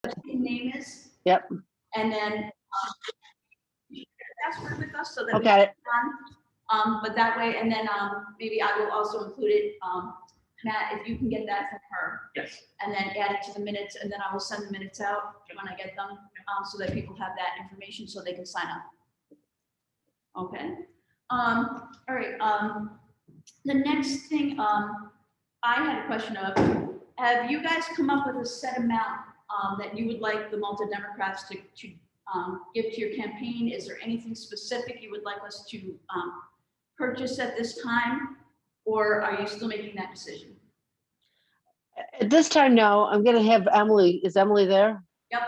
name is, Yep. and then password with us so that we Okay. can, but that way, and then maybe I will also include it, Matt, if you can get that from her, Yes. and then add it to the minutes, and then I will send the minutes out when I get them, so that people have that information so they can sign up. Okay. All right. The next thing, I had a question of, have you guys come up with a set amount that you would like the Malta Democrats to give to your campaign? Is there anything specific you would like us to purchase at this time, or are you still making that decision? At this time, no. I'm going to have Emily. Is Emily there? Yep.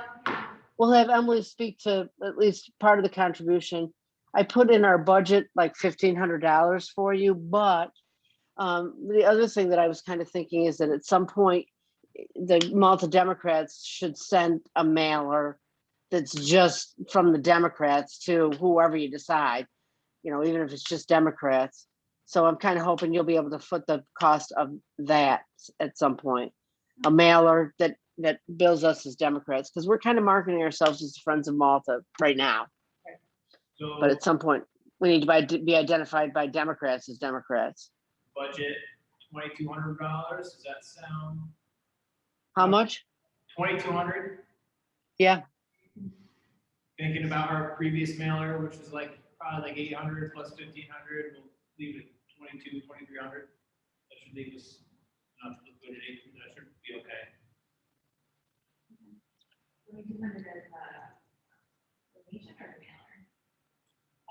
We'll have Emily speak to at least part of the contribution. I put in our budget like $1,500 for you, but the other thing that I was kind of thinking is that at some point, the Malta Democrats should send a mailer that's just from the Democrats to whoever you decide, even if it's just Democrats. So I'm kind of hoping you'll be able to foot the cost of that at some point. A mailer that bills us as Democrats, because we're kind of marketing ourselves as Friends of Malta right now. So But at some point, we need to be identified by Democrats as Democrats. budget $2,200. Does that sound? How much? 2,200. Yeah. Thinking about our previous mailer, which was probably 800 plus 1,500. We'll leave it 2,300. That should leave us enough liquidity. That should be okay.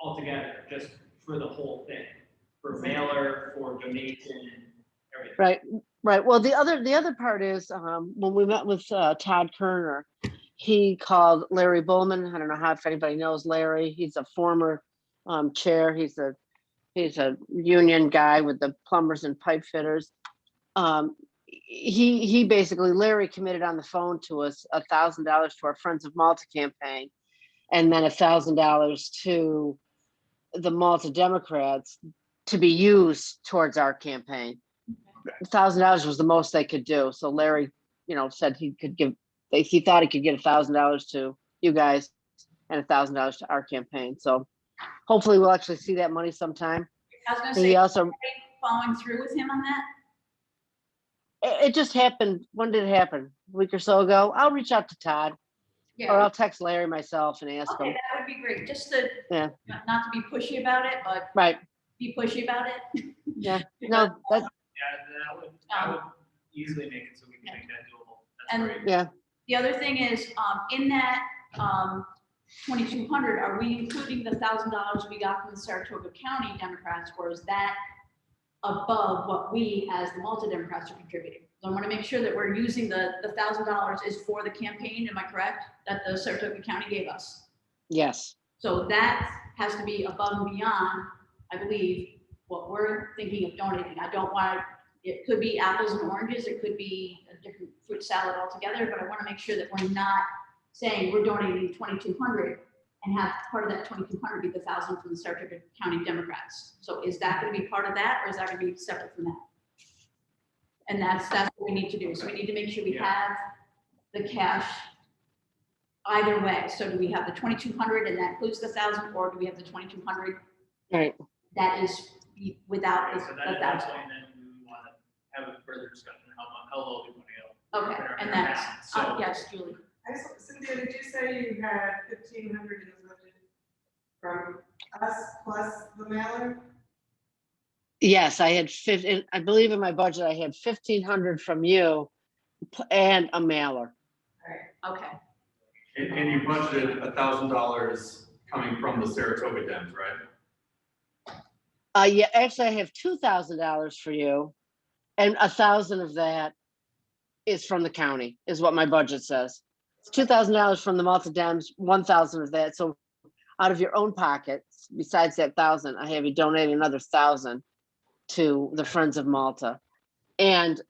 Altogether, just for the whole thing, for mailer, for donation, everything. Right. Well, the other part is when we met with Todd Kerner, he called Larry Bullman. I don't know if anybody knows Larry. He's a former chair. He's a union guy with the plumbers and pipe fitters. He basically, Larry committed on the phone to us $1,000 to our Friends of Malta campaign, and then $1,000 to the Malta Democrats to be used towards our campaign. $1,000 was the most they could do. So Larry, said he thought he could get $1,000 to you guys and $1,000 to our campaign. So hopefully we'll actually see that money sometime. I was going to say, He also, are you following through with him on that? it just happened. When did it happen? A week or so ago? I'll reach out to Todd. Yeah. Or I'll text Larry myself and ask Okay, him. that would be great. Just to, Yeah. not to be pushy about it, but Right. be pushy about it. Yeah. No, that, Yeah, that would easily make it so we can make that doable. That's And- great. yeah. The other thing is, in that 2,200, are we including the $1,000 we got from the Saratoga County Democrats, or is that above what we as the Malta Democrats are contributing? So I want to make sure that we're using the $1,000 is for the campaign, am I correct? That the Saratoga County gave us. Yes. So that has to be above and beyond, I believe, what we're thinking of donating. I don't want, it could be apples and oranges, it could be a different fruit salad altogether, but I want to make sure that we're not saying we're donating 2,200 and have part of that 2,200 be the 1,000 from the Saratoga County Democrats. So is that going to be part of that, or is that going to be separate from that? And that's what we need to do. So we need to make sure we have the cash either way. So do we have the 2,200 and that includes the 1,000, or do we have the 2,200 Right. that is without So the that's 1,000? and then we want to have a further discussion how low we want to go. Okay, and that's, So yes, Julie. Cynthia, did you say you had 1,500 in the budget from us plus the mailer? Yes, I had 50. I believe in my budget, I had 1,500 from you and a mailer. All right, okay. And you budgeted $1,000 coming from the Saratoga Dems, right? Yeah, actually, I have $2,000 for you, and 1,000 of that is from the county, is what my budget says. It's $2,000 from the Malta Dems, 1,000 of that. So out of your own pockets, besides that 1,000, I have you donate another 1,000 to the Friends of Malta. And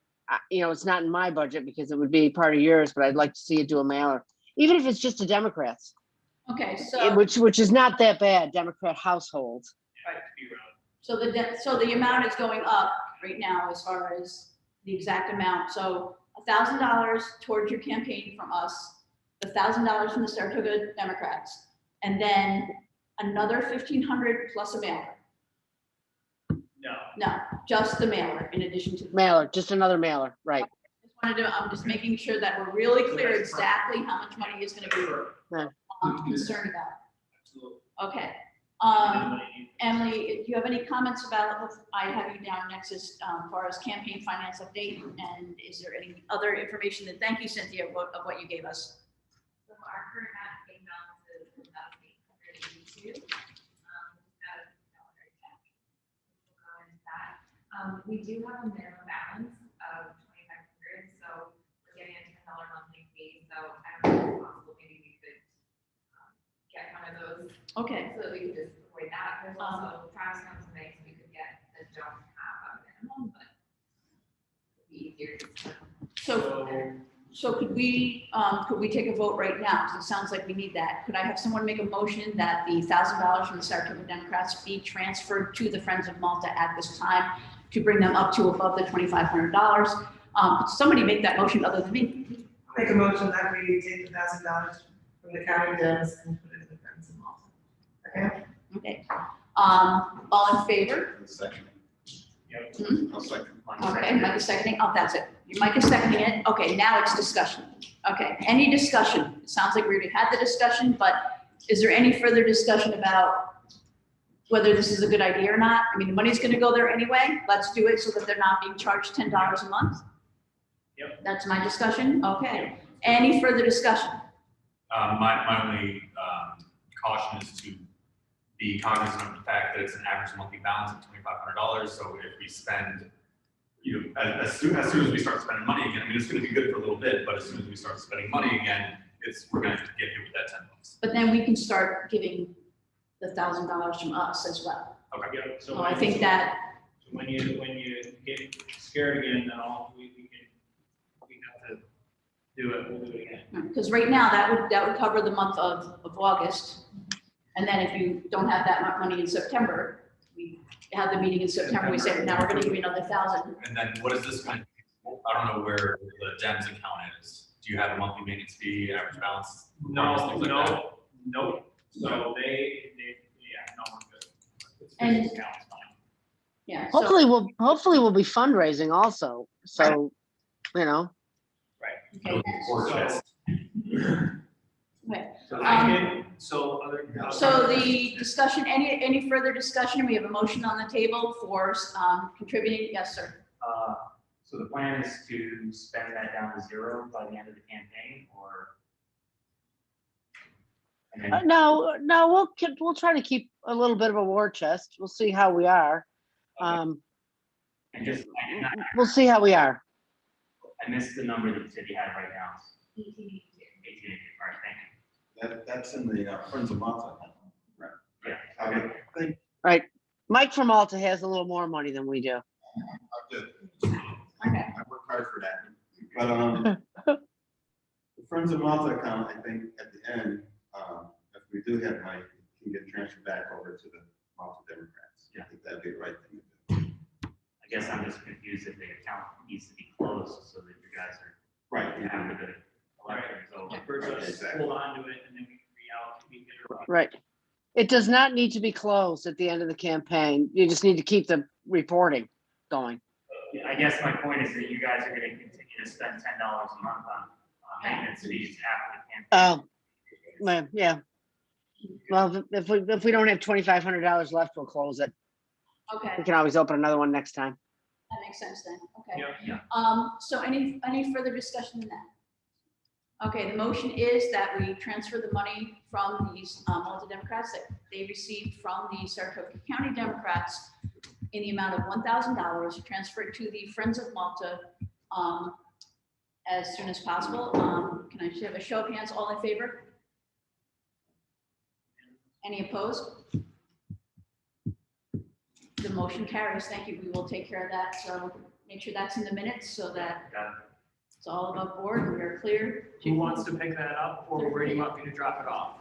it's not in my budget because it would be part of yours, but I'd like to see you do a mailer, even if it's just to Democrats. Okay, so which is not that bad, Democrat households. so the amount is going up right now as far as the exact amount. So $1,000 towards your campaign from us, the $1,000 from the Saratoga Democrats, and then another 1,500 plus a mailer. No, No, just the mailer in addition to. Mailer, just another mailer, right? I'm just making sure that we're really clear exactly how much money is gonna be concerned about. absolutely. Okay. Anybody need- Emily, do you have any comments about, I have you down next as far as campaign finance update, and is there any other information that, thank you, Cynthia, of what you gave us? So our current campaign balance is $1,882. Out of dollar check. We'll go into that. We do have a minimum balance of $2,500, so we're getting a $10 monthly fee. So I don't know if it's possible, maybe we could get one of those Okay, so that we could just avoid that. There's also Travis County things we could get that don't have a minimum, but it'd be easier to. so could we take a vote right now? Because it sounds like we need that. Could I have someone make a motion that the $1,000 from the Saratoga Democrats be transferred to the Friends of Malta at this time to bring them up to above the $2,500? Somebody make that motion other than me. Make a motion that we take the $1,000 from the county dems and put it in the Friends of Malta. Okay? Okay. All in favor? Section. Yep. Hmm? I'll second. Okay, Mike is seconding. Oh, that's it. Mike is seconding it. Okay, now it's discussion. Okay, any discussion? It sounds like we already had the discussion, but is there any further discussion about whether this is a good idea or not? I mean, the money's gonna go there anyway. Let's do it so that they're not being charged $10 a month. Yep. That's my discussion. Okay. Any further discussion? My only caution is to be cognizant of the fact that it's an average monthly balance of $2,500. So if we spend, as soon as we start spending money again, I mean, it's going to be good for a little bit, but as soon as we start spending money again, we're going to get hit with that $10. But then we can start giving the $1,000 from us as well. Okay. Yep, so So I think that, so when you get scared again, then we have to do it, we'll do it again. because right now that would cover the month of August. And then if you don't have that much money in September, we have the meeting in September, we say, now we're gonna give you another 1,000. And then what is this going to, I don't know where the DEMS account is. Do you have a monthly maintenance fee, average balance? requirements, things like that? No. So yeah, no, we're good. It's And- business account, it's fine. Yeah. so- Hopefully we'll be fundraising also. So, Okay. Or So- just- Okay. So I can, so other. So the discussion, any further discussion? We have a motion on the table for contributing. Yes, sir. So the plan is to spend that down to zero by the end of the campaign, or? And then, No, we'll try to keep a little bit of a war chest. We'll see how we are. and just, We'll see how we are. I missed the number that you said you had right now. 1882. 18, all right, thank you. That's in the Friends of Malta. Right. Yeah, I would think, Mike from Malta has a little more money than we do. I did. Okay. I worked hard for that. But, the Friends of Malta account, I think at the end, if we do have money, it can get transferred back over to the Malta Democrats. Yeah. I think that'd be the right thing to do. I guess I'm just confused if the account needs to be closed so that you guys are Right. after the election is over. First, Right, let's exactly. hold on to it and then we can reallocate it. Right. It does not need to be closed at the end of the campaign. You just need to keep the reporting going. Yeah, I guess my point is that you guys are gonna continue to spend $10 a month on maintenance fees after the campaign. Oh, well, yeah. Well, if we don't have $2,500 left, we'll close it. Okay, We can always open another one next time. that makes sense then. Okay. Yeah. So any further discussion in that? Okay, the motion is that we transfer the money from these Malta Democrats that they received from the Saratoga County Democrats in the amount of $1,000, transfer it to the Friends of Malta as soon as possible. Can I just have a show of hands, all in favor? Any opposed? The motion carries. Thank you. We will take care of that. So make sure that's in the minutes so that Got it. it's all above board and we're clear. Who wants to pick that up, or where do you want me to drop it off?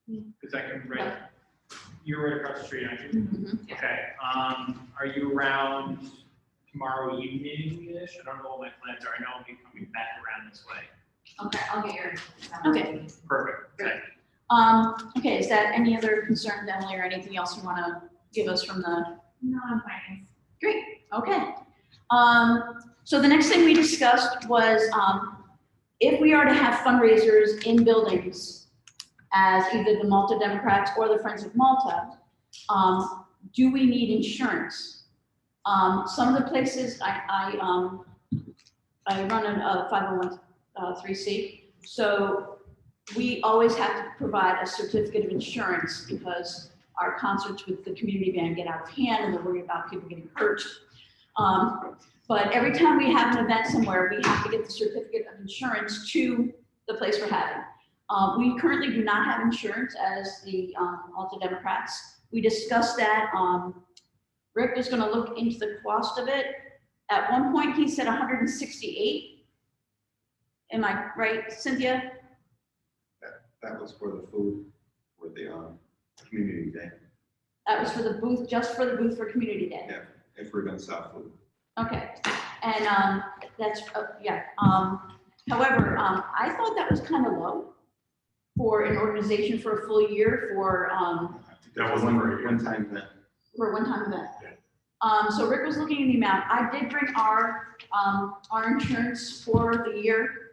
Because I can write, you're right across the street, aren't you? Mhm. Okay, are you around tomorrow evening-ish? I don't know what my plans are, I know I'll be coming back around this way. Okay, I'll get your. Okay. Perfect. Great. Okay, is that any other concerns, Emily, or anything else you want to give us from the? No, I'm fine. Great, okay. So the next thing we discussed was, if we are to have fundraisers in buildings as either the Malta Democrats or the Friends of Malta, do we need insurance? Some of the places I run a 501(c), so we always have to provide a certificate of insurance because our concerts with the community band get out of hand and we're worried about people getting hurt. But every time we have an event somewhere, we have to get the certificate of insurance to the place we're having. We currently do not have insurance as the Malta Democrats. We discussed that. Rick was gonna look into the cost of it. At one point, he said 168. Am I right, Cynthia? That was for the food, for the, community day, That was for the booth, just for the booth for Community Day. yeah, if we're gonna sell food. Okay, and that's, yeah. However, I thought that was kind of low for an organization for a full year for, That was one time event. for a one-time event. Yeah. So Rick was looking at the amount. I did bring our insurance for the year.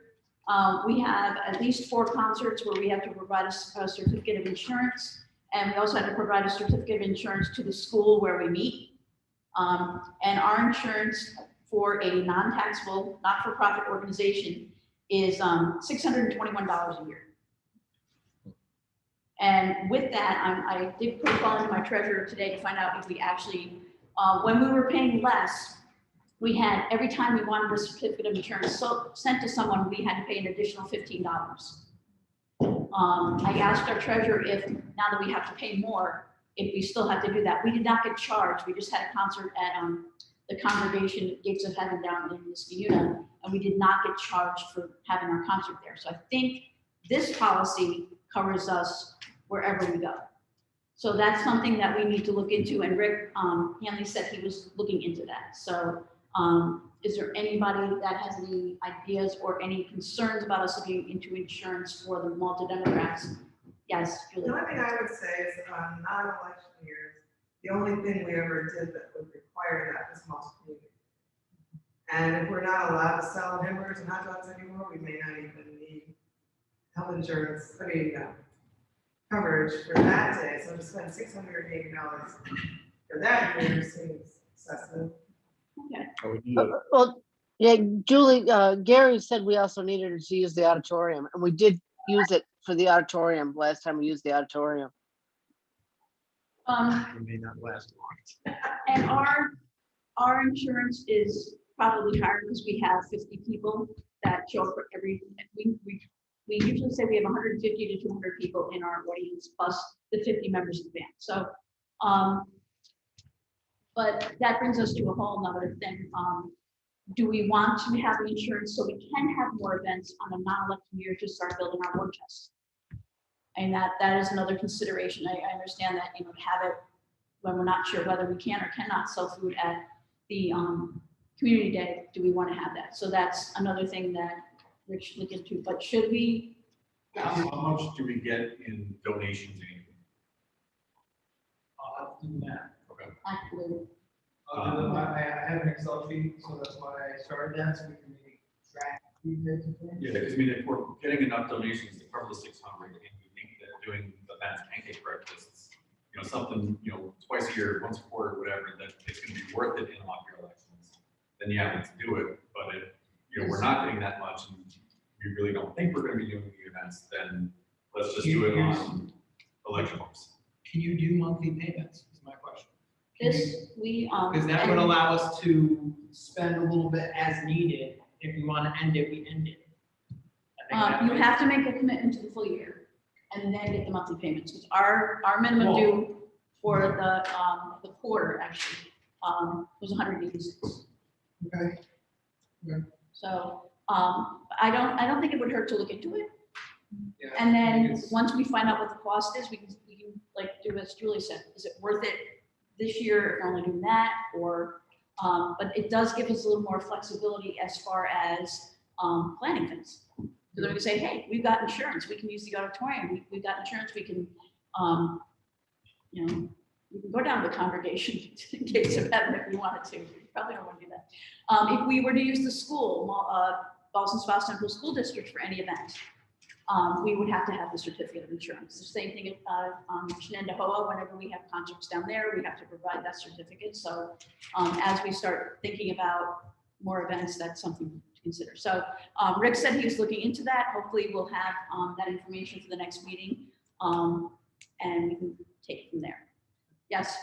We have at least 4 concerts where we have to provide a certificate of insurance. And we also had to provide a certificate of insurance to the school where we meet. And our insurance for a non-taxable, not-for-profit organization is $621 a year. And with that, I did put a call into my treasurer today to find out if we actually, when we were paying less, we had, every time we wanted a certificate of insurance sent to someone, we had to pay an additional $15. I asked our treasurer if, now that we have to pay more, if we still have to do that. We did not get charged. We just had a concert at the congregation Gigs of Heaven down in Niskayuna, and we did not get charged for having our concert there. So I think this policy covers us wherever we go. So that's something that we need to look into, and Rick Hanley said he was looking into that. So is there anybody that has any ideas or any concerns about us looking into insurance for the Malta Democrats? Yes, Julie. The only thing I would say is, non-election years, the only thing we ever did that would require that was multi-community. And if we're not allowed to sell hamburgers and hot dogs anymore, we may not even need health insurance, coverage for that day. So to spend $680 for that year seems excessive. Okay. Well, yeah, Julie, Gary said we also needed to use the auditorium, and we did use it for the auditorium last time we used the auditorium. It may not last long. And our insurance is probably higher because we have 50 people that show up for every, we usually say we have 150 to 200 people in our audience plus the 50 members of the band. So, but that brings us to a whole nother thing. Do we want to have the insurance so we can have more events on a non-election year to start building our war chest? And that is another consideration. I understand that, you know, have it when we're not sure whether we can or cannot sell food at the community day. Do we want to have that? So that's another thing that we should look into. But should we? How much do we get in donations annually? Okay. Actually, I have an Excel sheet, so that's why I started that, so we can maybe track these bits of things. Yeah, because I mean, if we're getting enough donations to cover the 600, and we think that doing events, pancake breakfasts, you know, something, you know, twice a year, once a quarter, whatever, that it's gonna be worth it in off-year elections, then yeah, let's do it. But if, you know, we're not getting that much and we really don't think we're gonna be doing the events, then let's just do it on election months. Can you do monthly payments, is my question. this, Because that would allow us to spend a little bit as needed. If we want to end it, we end it. I think you have to make a commitment to the full year and then get the monthly payments. Because our minimum due for the quarter actually was 186. Okay. So I don't think it would hurt to look into it. Yeah, And I think then it's- once we find out what the cost is, we can like do as Julie said. Is it worth it this year if we're only doing that, or but it does give us a little more flexibility as far as planning things. So they're gonna say, hey, we've got insurance, we can use the auditorium, we've got insurance, we can, you know, we can go down to the congregation in case of heaven if we wanted to. We probably don't want to do that. If we were to use the school, Boston Spa Central School District for any event, we would have to have the certificate of insurance. The same thing at Shenandoah, whenever we have concerts down there, we have to provide that certificate. So as we start thinking about more events, that's something to consider. So Rick said he was looking into that. Hopefully we'll have that information for the next meeting, and we can take it from there. Yes?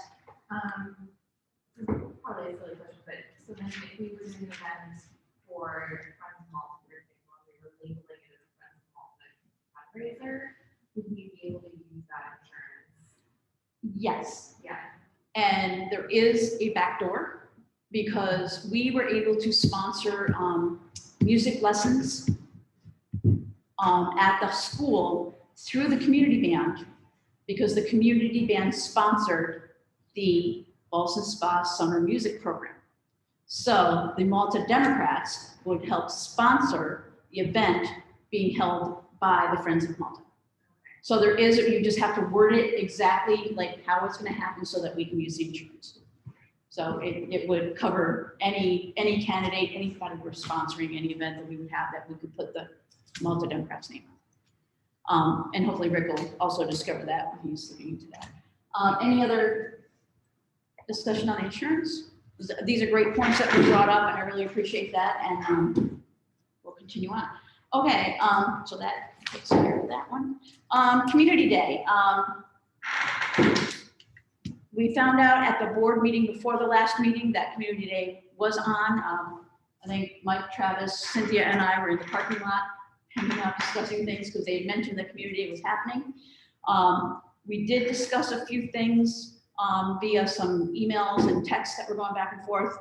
Probably a silly question, but so then if we were doing events for Friends of Malta, for example, we were labeling it as a Friends of Malta fundraiser, would we be able to use that insurance? Yes. Yeah. And there is a backdoor because we were able to sponsor music lessons at the school through the community band, because the community band sponsored the Boston Spa Summer Music Program. So the Malta Democrats would help sponsor the event being held by the Friends of Malta. So there is, you just have to word it exactly like how it's gonna happen so that we can use the insurance. So it would cover any candidate, anybody we're sponsoring, any event that we would have that we could put the Malta Democrats name on. And hopefully Rick will also discover that when he's looking into that. Any other discussion on insurance? These are great points that were brought up, and I really appreciate that, and we'll continue on. Okay, so that takes care of that one. Community Day. We found out at the board meeting before the last meeting that Community Day was on. I think Mike, Travis, Cynthia, and I were in the parking lot hanging out discussing things because they had mentioned the Community Day was happening. We did discuss a few things via some emails and texts that were going back and forth.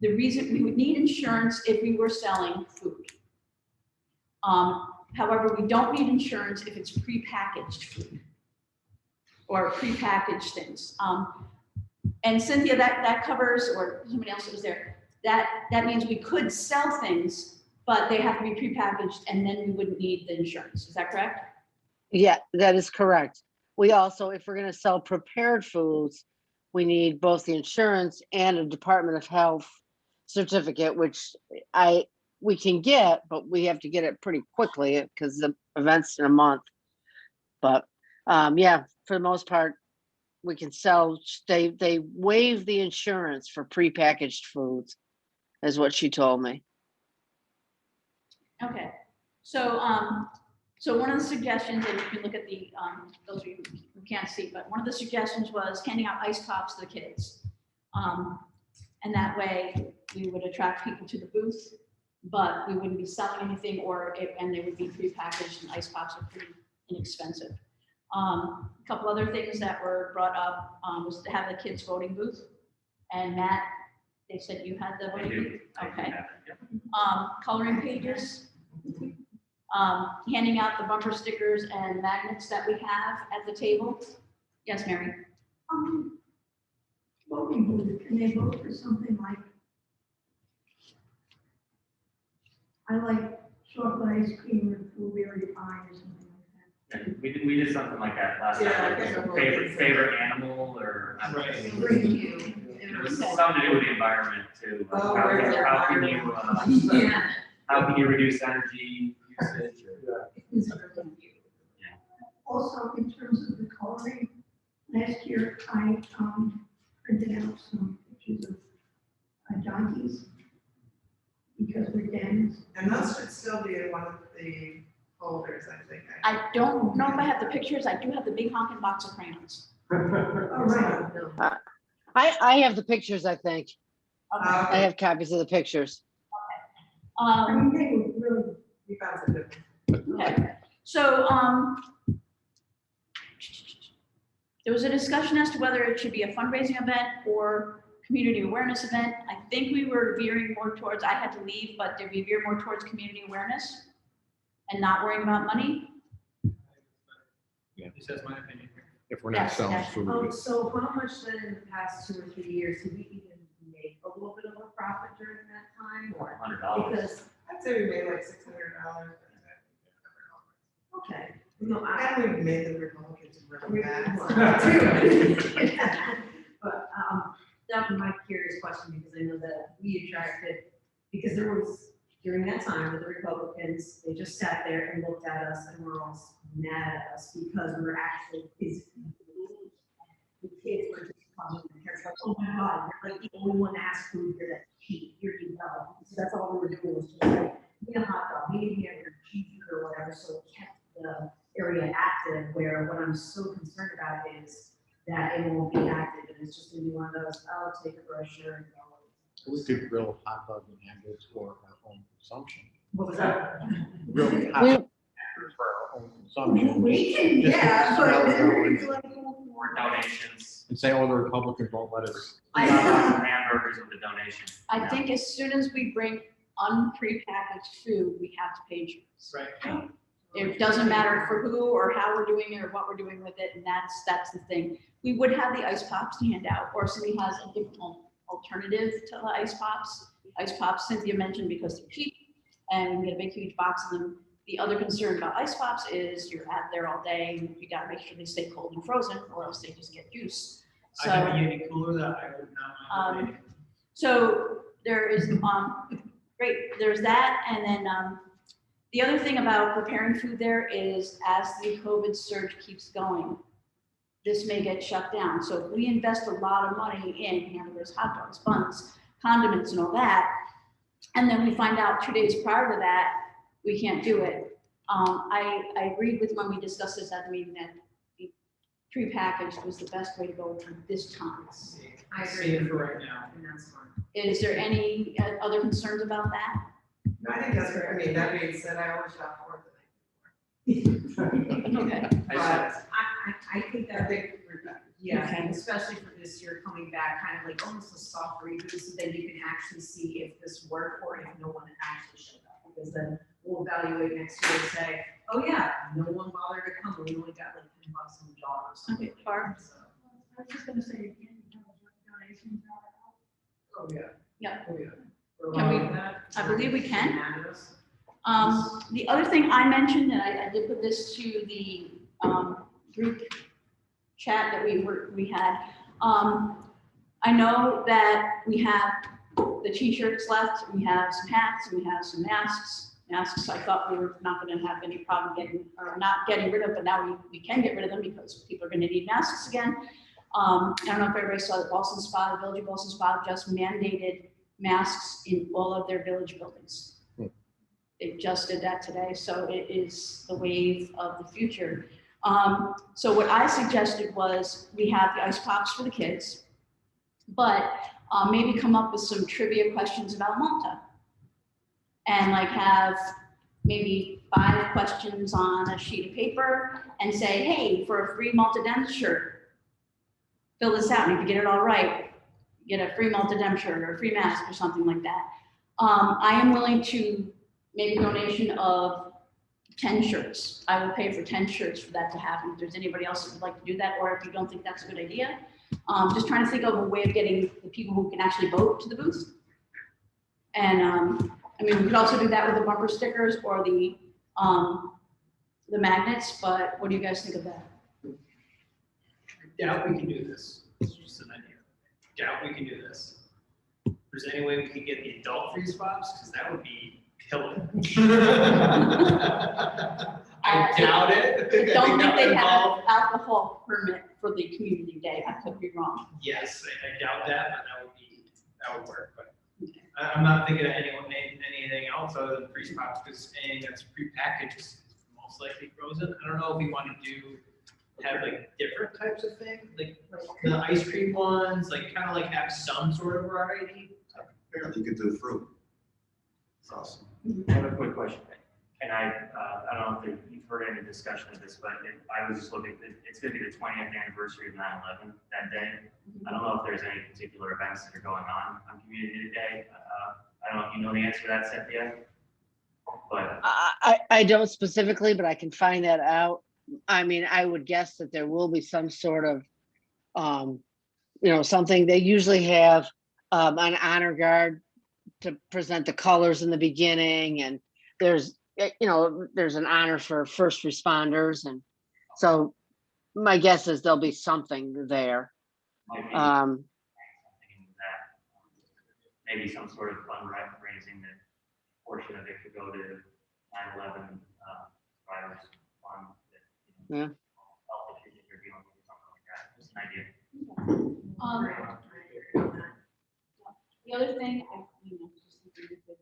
The reason we would need insurance if we were selling food. However, we don't need insurance if it's prepackaged food or prepackaged things. And Cynthia, that covers, or somebody else was there, that means we could sell things, but they have to be prepackaged and then we wouldn't need the insurance. Is that correct? Yeah, that is correct. We also, if we're gonna sell prepared foods, we need both the insurance and a Department of Health certificate, which we can get, but we have to get it pretty quickly because the event's in a month. But yeah, for the most part, we can sell, they waive the insurance for prepackaged foods, is what she told me. Okay, so so one of the suggestions, and you can look at the those of you who can't see, but one of the suggestions was handing out ice pops to the kids, and that way we would attract people to the booth, but we wouldn't be selling anything, and they would be prepackaged, and ice pops are pretty inexpensive. A couple other things that were brought up was to have the kids voting booth, and Matt, they said you had the voting booth. Okay. Coloring pages, handing out the bumper stickers and magnets that we have at the table. Yes, Mary? Voting booth, can they vote for something like, I like chocolate ice cream with blueberry pie or something like that? Yeah, we did something like that last Yeah, time, I can't like remember. favorite animal, or I don't know. Right. Thank you. It was something to do with the environment too. Like Oh, how right, can- the how can you, Yeah. how can you reduce energy usage? Also, in terms of the coloring, last year I printed out some pictures of donkeys because we're Dems. And those should still be in one of the folders, I think. I don't know if I have the pictures. I do have the big honking box of crayons. All right. I have the pictures, I think. I Okay. have copies of the pictures. I mean, they were really, You found some different. Okay, so, there was a discussion as to whether it should be a fundraising event or community awareness event. I think we were veering more towards, I had to leave, but did we veer more towards community awareness and not worrying about money? Yeah, this is my opinion. If we're not Yes, selling yes. food. So how much then in the past 2 or 3 years did we even make a little bit of a profit during that time? Or $100. because I'd say we made like $600. Okay. No, I, And we've made the Republicans really we- bad. but, that was my curious question, because I know that we attracted, because there was, during that time with the Republicans, they just sat there and looked at us and were all mad at us because we were actually physically. The kids were just coming, and parents were like, oh my God, you're like the only one that has food here that's cheap, here you go. So that's all we were doing was just like, we need a hot dog, we need to get a cheeseburger or whatever, so it kept the area active, where what I'm so concerned about is that it won't be active, and it's just gonna be one of those, oh, take a brochure and go. We could grill hot dog and hamburgers for our own consumption. What was that? Grill hot We- hamburgers for our own consumption. We can, Just yeah, smell but then going. it's like. Or donations. And say, oh, the Republicans won't let us. We got lots of hamburgers with the donation. I think as soon as we bring unprepackaged food, we have to pay insurance. Right. It doesn't matter for who or how we're doing it or what we're doing with it, and that's the thing. We would have the ice pops to hand out, or if somebody has a different alternative to the ice pops. Ice pops, Cynthia mentioned, because they're cheap and you can get a big huge box of them. The other concern about ice pops is you're out there all day and you gotta make sure they stay cold and frozen, or else they just get juice. I have a So, Yeti cooler that I would not mind. donating. so there is, great, there's that, and then, the other thing about preparing food there is, as the COVID surge keeps going, this may get shut down. So if we invest a lot of money in hamburgers, hot dogs, buns, condiments and all that, and then we find out 2 days prior to that, we can't do it. I agreed with when we discussed this at the meeting that the prepackaged was the best way to go for this time. I agree. Save for right now. And that's fine. Is there any other concerns about that? No, I think that's great. I mean, that being said, I always shop for it the night before. Okay. But I think I that, think yeah, Okay. especially for this year coming back, kind of like almost a soft reboot, so that you can actually see if this worked or if no one actually showed up. Because then we'll evaluate next year and say, oh yeah, no one bothered to come, we only got like $10 in the jar or something. Okay, Barb? So, I was just gonna say, you can't have donations out. Oh, yeah. Yeah. Oh, yeah. we're Can we- allowing that. I believe we can. Unanimous. The other thing I mentioned, and I did put this to the group chat that we had. I know that we have the t-shirts left, we have some hats, and we have some masks. Masks, I thought we were not gonna have any problem getting, or not getting rid of, but now we can get rid of them because people are gonna need masks again. I don't know if everybody saw that Boston Spa, the Village of Boston Spa just mandated masks in all of their village buildings. They just did that today, so it is the wave of the future. So what I suggested was we have the ice pops for the kids, but maybe come up with some trivia questions about Malta. And like have maybe 5 questions on a sheet of paper and say, hey, for a free MaltaDems shirt, fill this out, and if you get it all right, get a free MaltaDems shirt or a free mask or something like that. I am willing to make a donation of 10 shirts. I will pay for 10 shirts for that to happen. If there's anybody else that would like to do that, or if you don't think that's a good idea. Just trying to think of a way of getting the people who can actually vote to the booth. And I mean, we could also do that with the bumper stickers or the magnets, but what do you guys think of that? I doubt we can do this. It's just an idea. Doubt we can do this. If there's any way we could get the adult freeze pops, because that would be killer. I doubt it. I don't think that they would have involve- an alcohol permit for the community day. I could be wrong. Yes, I doubt that, but that would work, but I'm not thinking of anything else other than freeze pops, because anything that's prepackaged is most likely frozen. I don't know if we want to have like different types of things, like the ice cream ones, like kind of like have some sort of variety. Apparently you could do fruit. It's awesome. I have a quick question. And I don't know if you've heard any discussion of this, but I was just looking, it's gonna be the 20th anniversary of 9/11 that day. I don't know if there's any particular events that are going on Community Day. I don't know if you know the answer to that, Cynthia. But I don't specifically, but I can find that out. I mean, I would guess that there will be some sort of, something. They usually have an honor guard to present the colors in the beginning, and you know, there's an honor for first responders, and so my guess is there'll be something there. Might be Um, something in that, maybe some sort of fundraising that portion of it could go to 9/11 survivors fund. That, Yeah. Help if you're dealing with something like that. Just an idea. The other thing, just thinking we could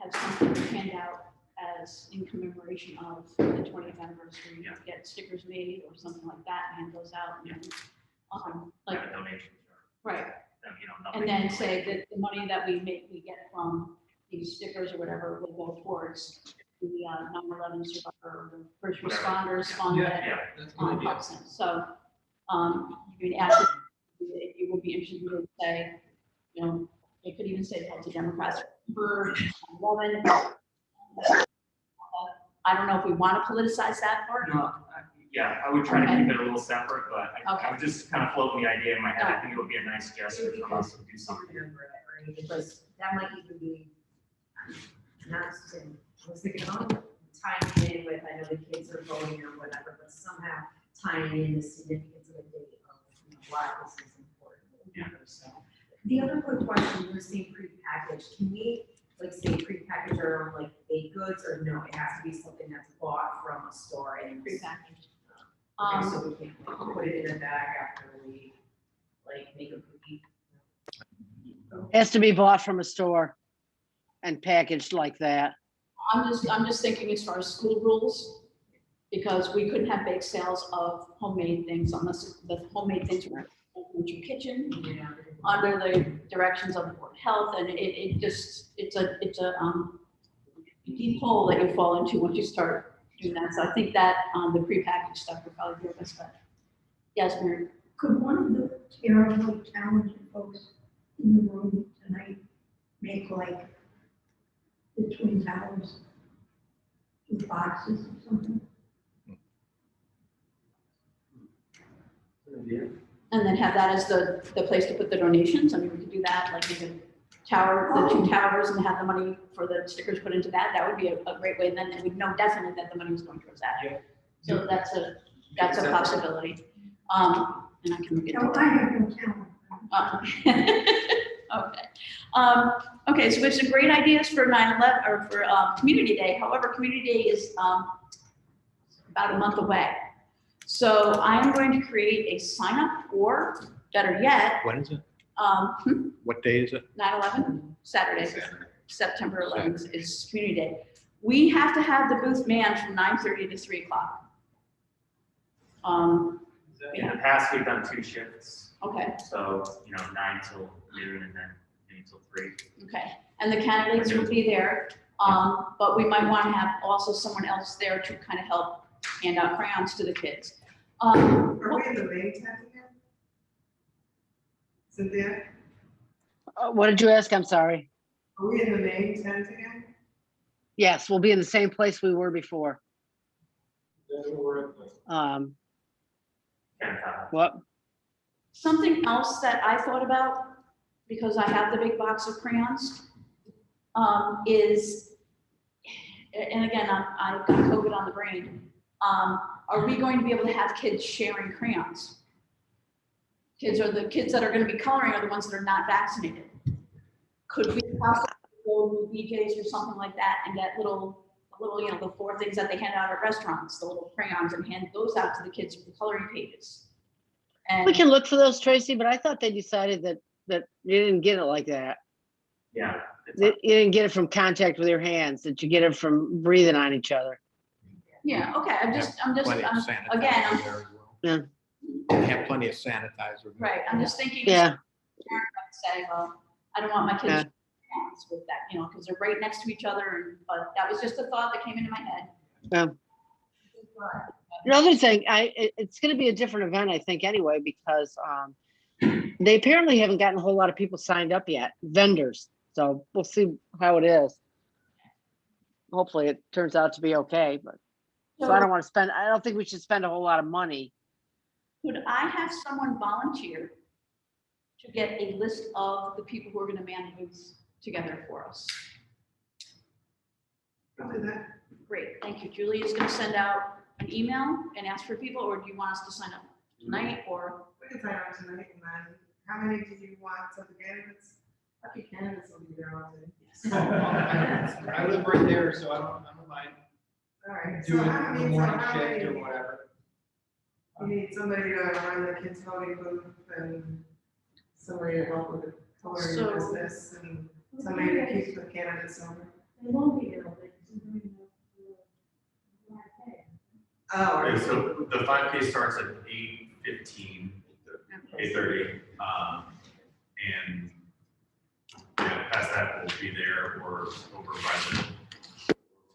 have something hand out as in commemoration of the 20th anniversary, Yeah. get stickers made or something like that, hand those out. And then, Like like, a donation. right, Nothing. and then say that the money that we get from these stickers or whatever will go towards the 9/11 survivor, the first Whatever. responders fund that Yeah. That's a good idea. helps them. So, you mean, after, it would be interesting to say, you know, it could even say help the Democrats for 9/11. I don't know if we want to politicize that part. No, yeah, I would try to Okay. keep it a little separate, but I Okay. was just kind of floating the idea in my head. I think it would be a nice gesture from us to do something. Because that might even be, not saying, I was thinking, oh, tying it in with, I know the kids are voting or whatever, but somehow tying in the significance of the date of, why this is important. Yeah. So, the other quick question, we're saying prepackaged, can we, like, say prepackaged or like baked goods, or no, it has to be something that's bought from a store and Prepackaged. Okay, so we can't like, put it in a bag after we, like, make a cookie. has to be bought from a store and packaged like that. I'm just thinking as far as school rules, because we couldn't have bake sales of homemade things unless the homemade things were in your kitchen, Yeah. under the directions of the Board of Health, and it's a deep hole that you fall into once you start doing that. So I think that the prepackaged stuff would probably be our best bet. Yes, Mary? Could one of the terribly talented folks in the room tonight make like the Twin Towers with boxes or something? And then have that as the place to put the donations. I mean, we could do that, like make a tower, the two towers, and have the money for the stickers put into that. That would be a great way. And then we'd know definitely that the money was going towards that. Yeah. So that's a possibility. And I can look into No, that. I have no talent. Okay. Okay, so we have some great ideas for 9/11 or for Community Day. However, Community Day is about a month away. So I am going to create a sign up, or better yet, When is it? 9/11, What day is it? Saturday, September 11th is Community Day. We have to have the booth manned from 9:30 to 3 o'clock. In the past, we've done 2 shifts, Okay, so, 9 till noon and then noon till 3. okay. And the candidates will be there, but we might want to have also someone else there to kind of help hand out crayons to the kids. Are we in the main tent again? Cynthia, What did you ask? I'm sorry. are we in the main tent again? Yes, we'll be in the same place we were before. What? Something else that I thought about, because I have the big box of crayons, is, and again, I got COVID on the brain. Are we going to be able to have kids sharing crayons? The kids that are going to be coloring are the ones that are not vaccinated. Could we possibly go to BJ's or something like that and get little, the 4 things that they hand out at restaurants, the little crayons, and hand those out to the kids for the coloring pages? And We can look for those, Tracy, but I thought they decided that you didn't get it like that. Yeah. You didn't get it from contact with your hands, that you get it from breathing on each other. yeah, okay, Plenty of sanitizer again, I'm- there as well. Yeah. They have plenty of sanitizer. right, I'm just thinking. Yeah, Say, well, I don't want my kids Yeah. with that, because they're right next to each other, but that was just a thought that came into my head. Yeah. the other thing, it's gonna be a different event, I think, anyway, because they apparently haven't gotten a whole lot of people signed up yet, vendors. So we'll see how it is. Hopefully it turns out to be okay, but so I don't think we should spend a whole lot of money. Could I have someone volunteer to get a list of the people who are gonna man the booths together for us? I'll do that. Great, thank you. Julie is gonna send out an email and ask for people, or do you want us to sign up tonight, or? We can sign up tonight, and then, how many do you want to the candidates? Okay, candidates will be there all day. I live right there, so I don't mind All right, so doing how the many, morning shift or whatever. you need somebody to run the kids voting booth and somebody to help with the coloring So- business and somebody to keep the candidates over. They won't be there, but it's very much. Oh, Okay, so the 5K starts at 8:15, 8:30, and yeah, past that, we'll be there or over by the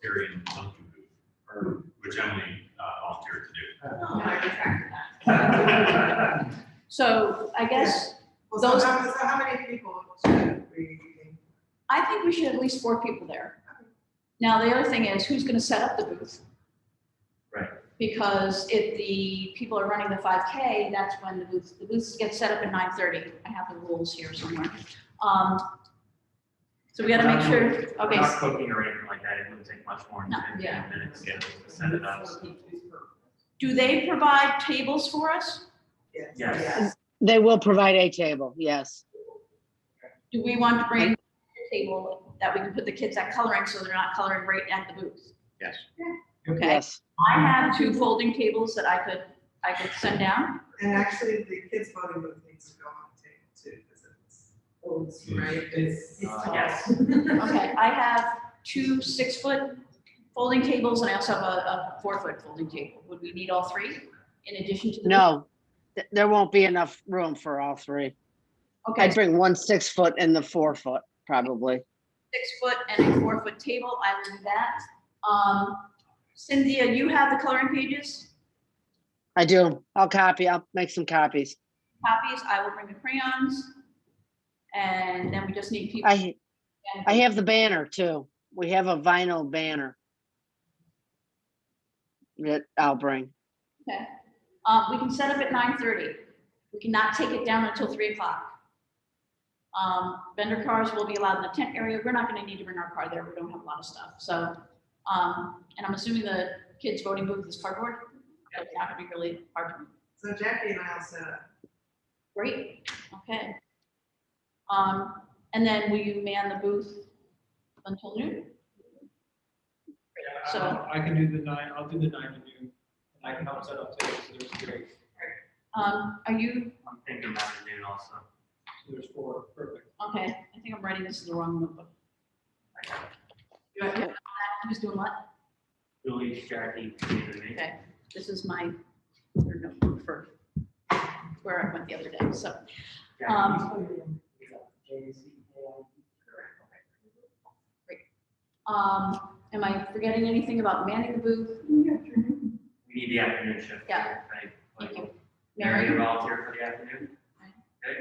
Rotarian monkey booth, or which Emily volunteered to do. Oh, I retracted that. So I guess, Well, those- so how many people should we? I think we should have at least 4 people there. Now, the other thing is, who's gonna set up the booth? Right. Because if the people are running the 5K, that's when the booths get set up at 9:30. I have the rules here somewhere. So we gotta make sure, We're okay, not cooking or anything like that, it wouldn't take much more than No. 10 minutes to set it up. do they provide tables for us? Yes. They will provide a table, yes. Do we want to bring a table that we can put the kids at coloring so they're not coloring right at the booth? Yes. Okay, Yes. I have 2 folding tables that I could send down. And actually, the kids voting booth needs to go on the table too, because it's, right, it's. Yes. Okay, I have 2 6-foot folding tables and I also have a 4-foot folding table. Would we need all 3 in addition to the? No, there won't be enough room for all 3. Okay, I'd bring 1 6-foot and the 4-foot, probably. 6-foot and a 4-foot table, I will do that. Cynthia, you have the coloring pages, I do. I'll make some copies. copies, I will bring the crayons. And then we just need people. I have the banner too. We have a vinyl banner that I'll bring. Okay, we can set up at 9:30. We cannot take it down until 3 o'clock. Vendor cars will be allowed in the tent area. We're not gonna need to bring our car there. We don't have a lot of stuff, so. And I'm assuming the kids voting booth is cardboard. It's not gonna be really hard to. So Jackie and I'll set up. Great, okay. And then will you man the booth until noon? So- I can do the 9, I'll do the 9 to noon, and I can help set up too, so there's 3. Are you, I'm thinking that to noon also. So there's 4, perfect. okay, I think I'm writing this in the wrong notebook. Who's doing what? Julie, Jackie, Peter, and me. Okay, this is my other notebook for where I went the other day, so. Am I forgetting anything about manning the booth? We need the afternoon shift. Yeah. Right. Thank you. Mary, you Mary, volunteer for the afternoon? Okay.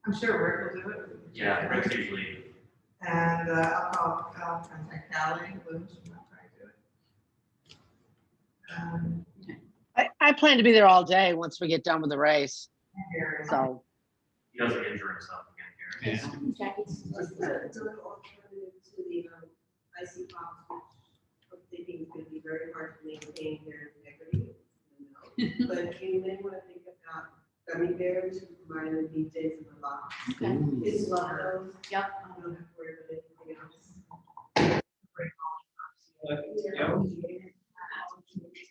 I'm sure Rick will do it. Yeah, Rick's usually, And I'll contact Callie, Lynch, and I'll try to do it. I plan to be there all day once we get done with the race. Here. So, he doesn't injure himself again here. Yeah. Jackie, It's an alternative to the icy pops, which I'm thinking is gonna be very hard to maintain their integrity. But you may wanna think about gummy bears who provide the DJs in the box. okay, Kids love those. yep, I don't have to worry about anything else.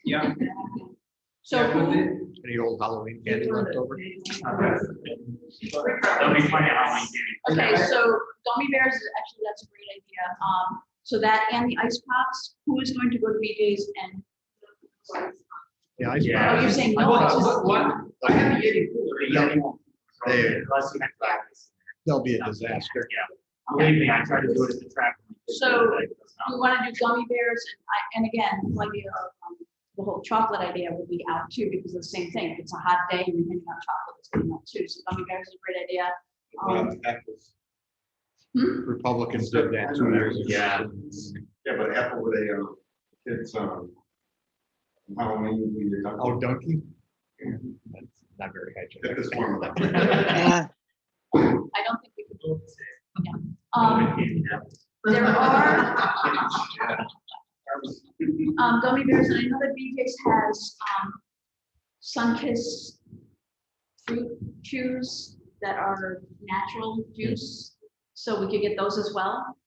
Yeah. so Yeah, but who, Any old Halloween candy left over? There'll be plenty of Halloween candy. okay, so gummy bears, actually, that's a great idea. So that and the ice pops, who is going to go to BJ's and, Yeah, I. Yeah. oh, you're saying no? What, it's just- what? I have the Yeti cooler. The Yeti won't. Hey. Unless you have practice. There'll be a disaster. Yeah. Believe me, I tried to do it at the track. So, We want to do gummy bears, and again, like the whole chocolate idea would be out too, because of the same thing. If it's a hot day, you're handing out chocolate, it's going out too. So gummy bears is a great idea. Republicans did that 2 years ago. Yeah. Yeah, but Apple with a, kids, Halloween, when you're talking. Oh, donkey? That's not very At hygienic. this one. yeah, I don't think we could do it. Yeah. There are, gummy bears, and I know that BJ's has, Sunkist fruit chews that are natural juice, so we could get those as well.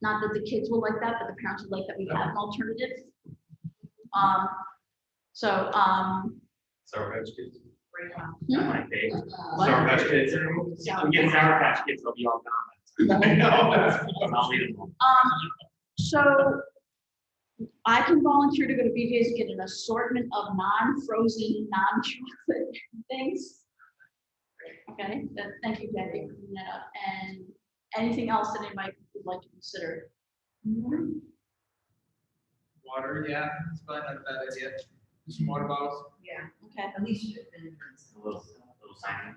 Not that the kids will like that, but the parents would like that we have an alternative. So, Sour Patch Kids. Not my favorite. what? Sour Patch Kids. If we get Sour Patch Kids, they'll be all gone. I know. I'll leave them alone. So I can volunteer to go to BJ's and get an assortment of non-frozen, non-chocolate things. Okay, thank you, Debbie, for bringing that up. And anything else that anybody would like to consider? Water, yeah, it's probably not a bad idea. Some water bottles. Yeah, Okay, at least you can. A little sign.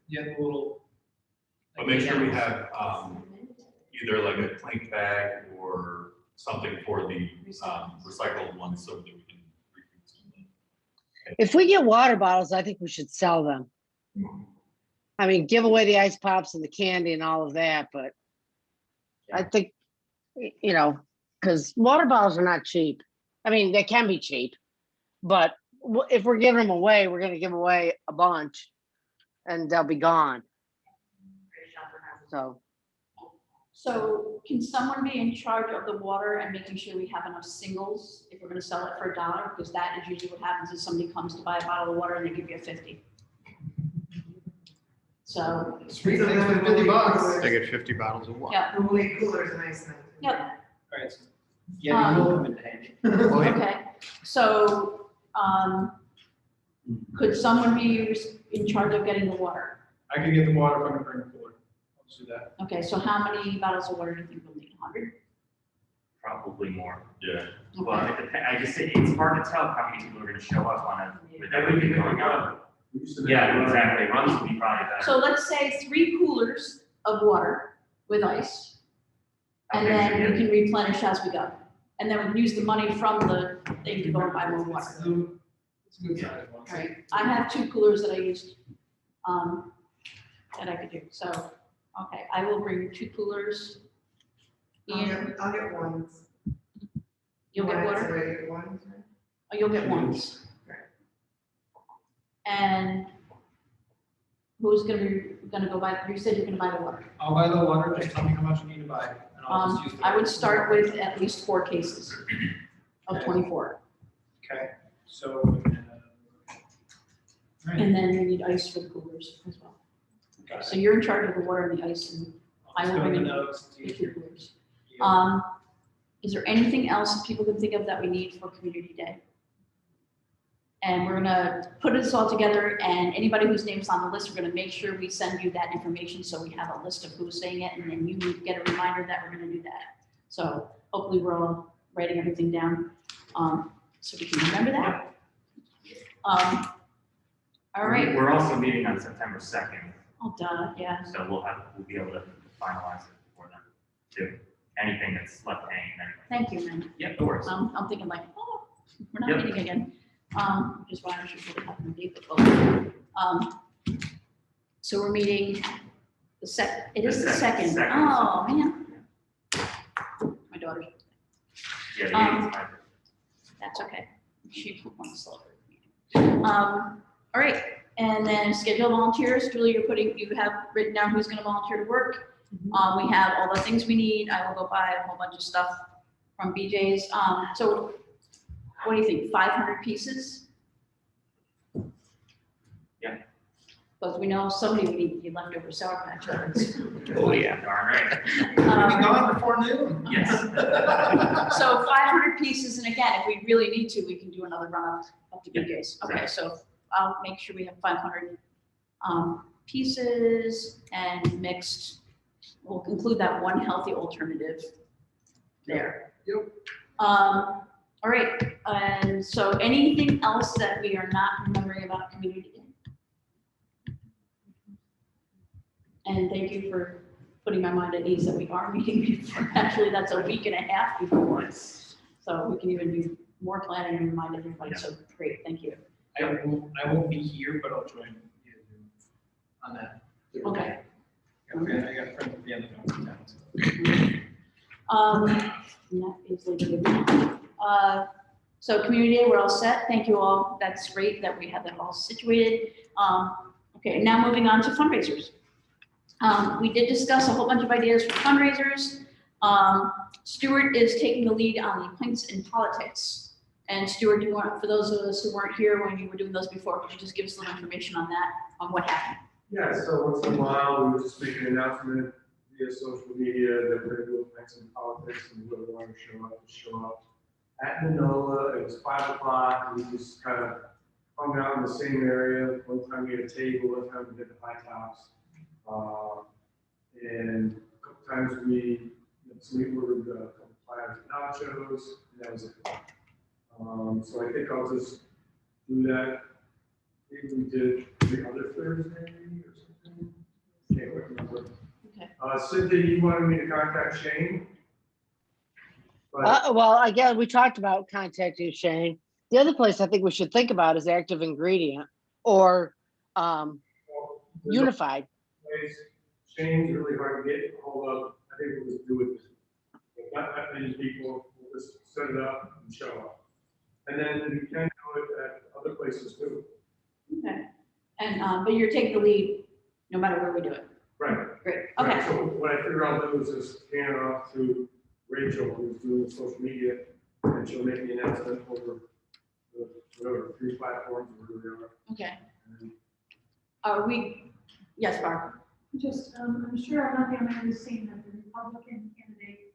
Yeah, the little. But make sure we have, either like a plank bag or something for the, recycled ones so that we can reuse them. If we get water bottles, I think we should sell them. I mean, give away the ice pops and the candy and all of that, but I think, you know, because water bottles are not cheap. I mean, they can be cheap, but if we're giving them away, we're going to give away a bunch and they'll be gone. so can someone be in charge of the water and making sure we have enough singles if we're gonna sell it for $1? Because that is usually what happens is somebody comes to buy a bottle of water and they give you a 50. So, Sweet things for $50. They get 50 bottles of water. yeah, We'll make coolers and ice them. yep. All right. Yeah, you will come in handy. Okay, so, could someone be in charge of getting the water? I can get the water from the bring cooler. I'll just do that. Okay, so how many bottles of water do you think we'll need? 100? Probably more. Yeah. Well, it depends. I just say it's hard to tell how many people are gonna show up on it with everything going on. Yeah, exactly. Runs would be probably better. So let's say 3 coolers of water with ice, and Okay, so then yeah. we can replenish as we go. And then we can use the money from the thing to go and buy more water. It's a good size one. Right, I have 2 coolers that I used, that I could do, so, okay, I will bring 2 coolers. Ian, I'll get ones. you'll get water? Sorry, I get ones, right? Oh, you'll get ones. And who's gonna go buy, you said you're gonna buy the water. I'll buy the water, just tell me how much you need to buy, and I'll just use the. I would start with at least 4 cases of 24, Okay, so. All right. and then you need ice for the coolers as well. Got it. So you're in charge of the water and the ice, and I I'll will just go bring to in the notes. the to- 2 coolers. Yeah. Is there anything else that people can think of that we need for Community Day? And we're gonna put this all together, and anybody whose name's on the list, we're gonna make sure we send you that information, so we have a list of who's saying it, and then you get a reminder that we're gonna do that. So hopefully we're all writing everything down, so we can remember that. All right, We're also meeting on September 2nd, oh, duh, yeah, so we'll be able to finalize it before then, too. Anything that's left hanging there. thank you, man. Yep, no worries. I'm thinking like, oh, we're not Yep. meeting again, which is why I should put it up in the date. So we're meeting it is the The second. second. Oh, man. My daughter's, Yeah, the 8th is my birthday. that's okay. She wants to celebrate. All right, and then schedule volunteers. Julie, you have written down who's gonna volunteer to work. We have all the things we need. I will go buy a whole bunch of stuff from BJ's. So what do you think, 500 pieces? Yeah. Because we know somebody would need the leftover Sour Patch Kids. Oh, yeah, darn right. We'll be Um, gone before noon. Yes. So 500 pieces, and again, if we really need to, we can do another run up to Yeah, BJ's. Okay, so I'll make sure we have 500 pieces and mixed. We'll include that one healthy alternative there. Yep. All right, and so anything else that we are not remembering about Community Day? And thank you for putting my mind at ease that we are meeting before. Actually, that's a week and a half before. So we can even do more planning and remind everybody. So great, thank you. I won't be here, but I'll join you on that. Okay. I got friends at the end of the town. So. And that is Labor Day. So Community Day, we're all set. Thank you all. That's great that we have that all situated. Okay, now moving on to fundraisers. We did discuss a whole bunch of ideas for fundraisers. Stuart is taking the lead on the Pints in Politics. And Stuart, do you want, for those of us who weren't here when you were doing those before, could you just give us a little information on that, on what happened? Yeah, so once in a while, we would just make an announcement via social media that we're doing Pints in Politics, and whoever wanted to show up. At Manola, it was 5 o'clock, we just kind of hung out in the same area. One time we had a table, one time we did the high tops. And a couple times we ordered a couple platters of nachos, and that was it. So I think I'll just do that. Maybe we did the other Thursday or something. Can't remember. Okay. Cynthia, you wanted me to contact Shane? But Well, again, we talked about contacting Shane. The other place I think we should think about is Active Ingredient or Unified. Shane's really hard to get a hold of. I think we'll just do it. Not that many people, we'll just set it up and show up. And then we can do it at other places too. Okay. And, but you're taking the lead no matter where we do it. Right. Great. Right, Okay. so what I figure I'll do is just hand it off to Rachel, who's doing the social media, and she'll make the announcement over the, whatever, 3 platforms or whatever they are. Okay. Are we, yes, Barb? Just, I'm sure I'm not the only one who's seen that the Republican candidate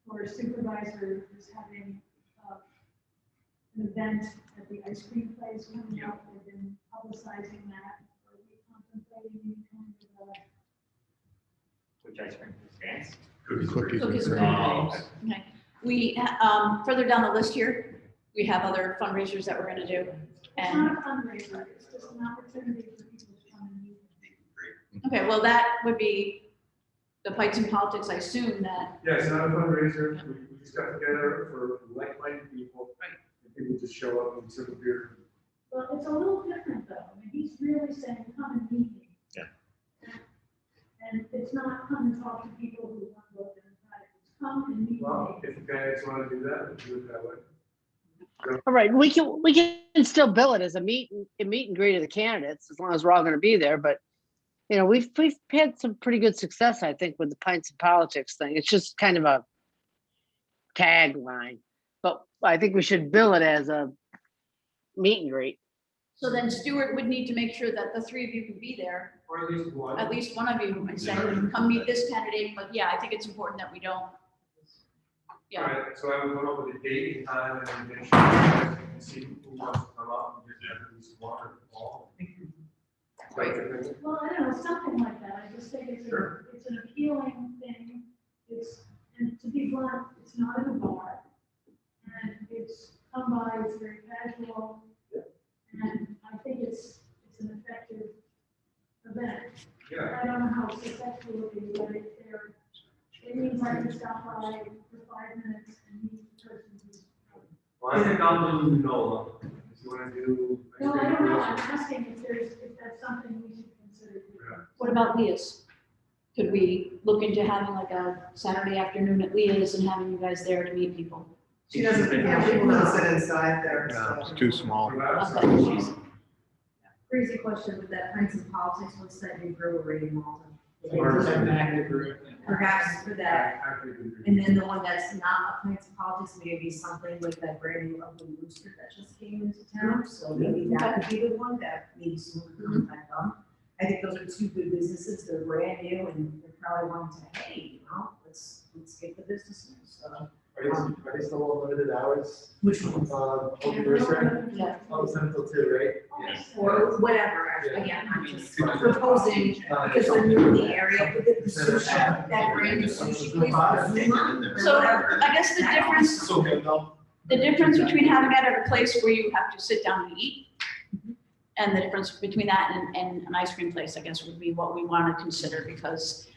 for supervisor is having an event at the ice cream place coming up. They've been publicizing that. Are we contemplating any kind of Which ice cream stands? Cookies and Oh, cream. Okay. We, further down the list here, we have other fundraisers that we're gonna do. it's And, not a fundraiser, it's just an opportunity for people to come and meet. okay, well, that would be the Pints in Politics, I assume that, Yeah, it's not a fundraiser, we just got together for like-minded people. Right. And people just show up and sip a beer. Well, it's a little different though. I mean, he's really saying, come and meet me. Yeah. And it's not come and talk to people who want to go Democratic. It's come and meet Well, me. if you guys want to do that, we'll do it that way. All right, we can still bill it as a meet and greet of the candidates as long as we're all going to be there. But you know, we've had some pretty good success, I think, with the Pints in Politics thing. It's just kind of a tagline, but I think we should bill it as a meet and greet. so then Stuart would need to make sure that the 3 of you can be there. Or at least one. At least one of you and say, come meet this candidate, but yeah, I think it's important that we don't. Yeah, Right, so I would come up with a date and time and invitation and see who wants to come up and get at least one or all. Right. Well, I don't know, something like that. I just think it's Sure. it's an appealing thing. It's, and to be blunt, it's not in a bar. And it's come by, it's very casual. Yeah. And I think it's an effective event. Yeah, I don't know how successful it will be, but it means I can stop by for 5 minutes and meet the person who's. well, I think I'll do Nola, if you want to do. No, I don't know, I'm asking if that's something we should consider. Yeah. what about Leah's? Could we look into having like a Saturday afternoon at Leah's and having you guys there to meet people? She doesn't, yeah, she will not sit inside there, No, so. it's too small. Okay. Crazy question with that Pints in Politics, what's that new brewery in Malta? Perhaps for that, and then the one that's not a Pints in Politics, maybe something like that brand new ugly rooster that just came into town, so maybe that would be the one that maybe someone could contact on. I think those are 2 good businesses, they're brand new, and they're probably wanting to, hey, you know, let's get the business, so. Are they still limited hours? Which one? Open restaurant? Yeah. Oh, 7 till 2, right? Or whatever, again, I'm just proposing, because they're new in the area, with the sushi, that brand new sushi place. So I guess the difference, So good, no? the difference between having it at a place where you have to sit down and eat and the difference between that and an ice cream place, I guess, would be what we want to consider because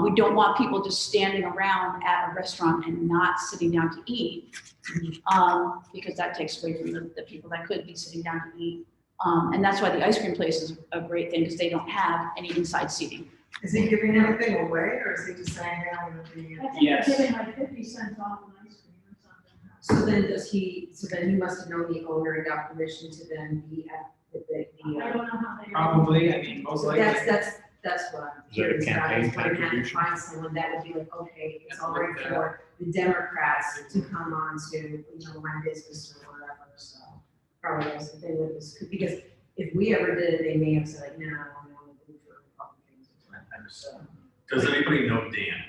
we don't want people just standing around at a restaurant and not sitting down to eat because that takes away from the people that could be sitting down to eat. And that's why the ice cream place is a great thing because they don't have any inside seating. Is he giving anything away, or is he just saying, hey, I'm gonna be? I think Yes. they're giving like 50 cents off an ice cream or something. So then he must have known the owner and got permission to then be at the. I don't know how they. Probably, I mean, most likely. That's what I'm Is that a curious about, campaign is when you have to contribution? find someone that would be like, okay, it's That's all like right that. for the Democrats to come on to, you know, my business or whatever, so. Probably that's the thing with this, because if we ever did it, they may have said like, no, I'm only good for Republicans. So, Does anybody know Dan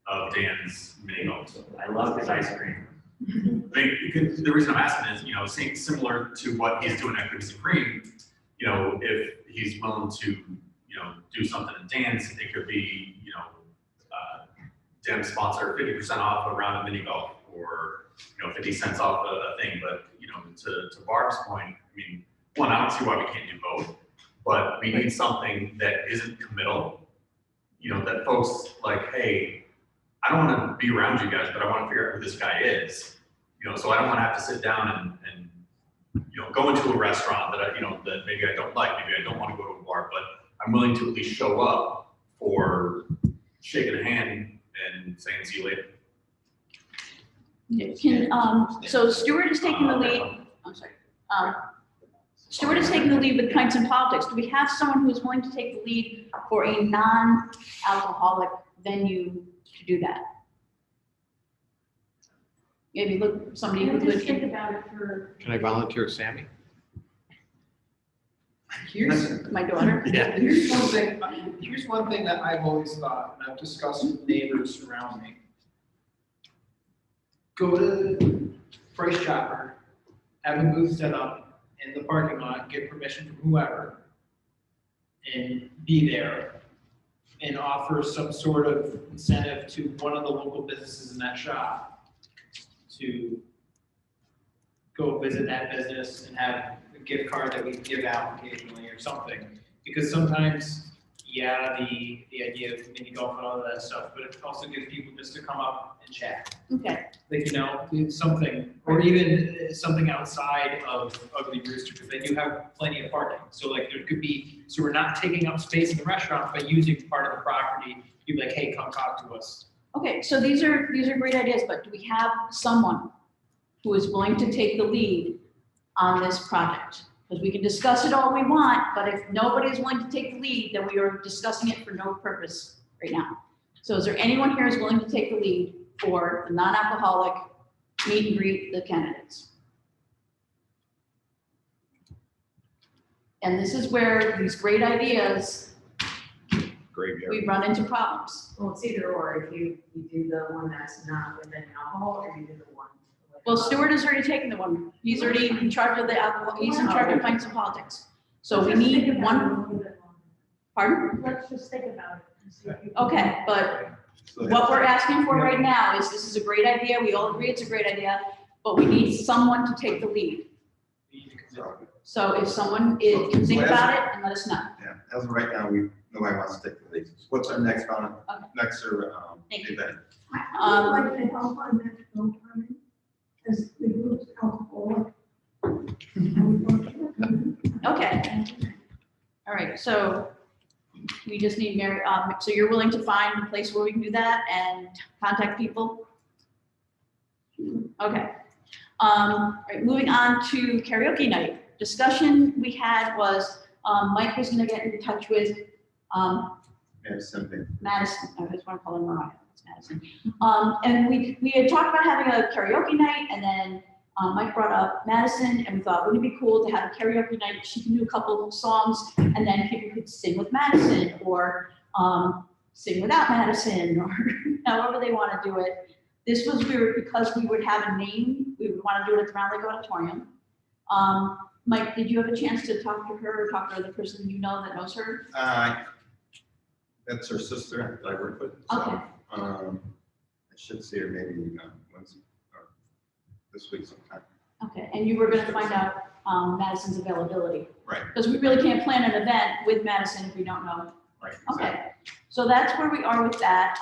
of Dan's Mini Golf? I love his ice cream. I mean, the reason I'm asking is, you know, similar to what he's doing at Krispy Kreme, you know, if he's willing to, you know, do something at Dan's, it could be, you know, Dan sponsor 50% off a round of mini golf, or, you know, 50 cents off a thing. But, you know, to Barb's point, I mean, one, I don't see why we can't do both, but we need something that isn't committal. You know, that folks like, hey, I don't want to be around you guys, but I want to figure out who this guy is. You know, so I don't want to have to sit down and you know, go into a restaurant that you know, that maybe I don't like, maybe I don't want to go to a bar, but I'm willing to at least show up for shaking a hand and saying, see you later. So Stuart is taking the lead, I'm sorry. Stuart is taking the lead with Pints and Politics. Do we have someone who's willing to take the lead for a non-alcoholic venue to do that? Maybe look, somebody who I just could. think about it for. Can I volunteer Sammy? Here's, My daughter. Yeah. Here's one thing that I've always thought, and I've discussed with neighbors around me. Go to Price Chopper, have a booth set up in the parking lot, get permission from whoever, and be there, and offer some sort of incentive to one of the local businesses in that shop to go visit that business and have a gift card that we give out occasionally or something. Because sometimes, yeah, the idea of mini golf and all of that stuff, but it also gives people just to come up and chat. Okay, Like, you know, do something, or even something outside of Ugly Rooster, because they do have plenty of parking. So like there could be, so we're not taking up space in the restaurant, but using part of the property, you'd be like, hey, come talk to us. okay, so these are great ideas, but do we have someone who is willing to take the lead on this project? Because we can discuss it all we want, but if nobody is willing to take the lead, then we are discussing it for no purpose right now. So is there anyone here who's willing to take the lead for the non-alcoholic meet and greet the candidates? And this is where these great ideas, Graveyard. we run into problems. Well, it's either or, if you do the one that's not with any alcohol, or you do the one. with Well, alcohol. Stuart has already taken the one. He's already in charge of the alcohol, he's in charge of Pints and Politics. So we Let's just think need about it a one, little bit longer. pardon? Let's just think about it and see if you. Okay, but So what we're asking for right now is, this is a great idea, we all agree it's a great idea, but we need someone to take the lead. So if someone can think about it and let us know. Yeah, as of right now, nobody wants to take the lead. What's our next Okay. Thank you. event? I would like to help on that no comment, as the group's alcoholic. Okay. All right, so we just need Mary, so you're willing to find a place where we can do that and contact people? Okay. All right, moving on to karaoke night. Discussion we had was, Mike was gonna get in touch with, Yeah, something. Madison, I just want to call her Mariah, it's Madison. And we had talked about having a karaoke night, and then Mike brought up Madison, and we thought, wouldn't it be cool to have a karaoke night? She can do a couple of songs, and then people could sing with Madison, or sing without Madison, or however they want to do it. This was because we would have a name, we would want to do it at the Round Lake Auditorium. Mike, did you have a chance to talk to her, or talk to the person you know that knows her? That's her sister that I work with. So, Okay. I should see her maybe once, or this week sometime. Okay, and you were gonna find out Madison's availability, Right. because we really can't plan an event with Madison if we don't know. Right. Okay, so that's where we are with that.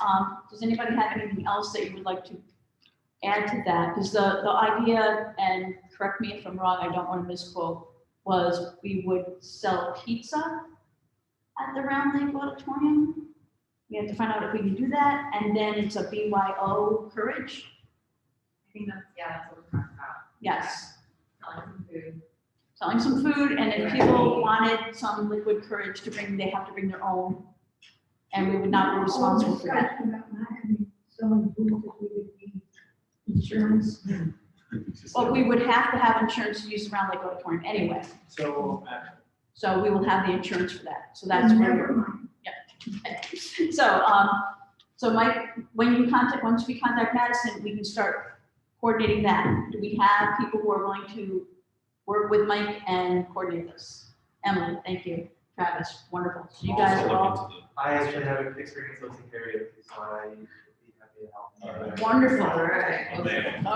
Does anybody have anything else that you would like to add to that? Because the idea, and correct me if I'm wrong, I don't want to misquote, was we would sell pizza at the Round Lake Auditorium. We have to find out if we can do that, and then it's a BYO Courage. I think that's, yeah, that's what we're talking about. Yes, Selling some food. selling some food, and if people wanted some liquid courage to bring, they have to bring their own. And we would not be responsible for that. Discussion about not having selling food if we would need insurance. But we would have to have insurance to use the Round Lake Auditorium anyway. So, So we will have the insurance for that. So that's where Never we're. mind. So Mike, once we contact Madison, we can start coordinating that. Do we have people who are willing to work with Mike and coordinate this? Emily, thank you. Travis, wonderful. So you guys are all I actually have experience hosting karaoke, so I would be happy to help. wonderful. All right.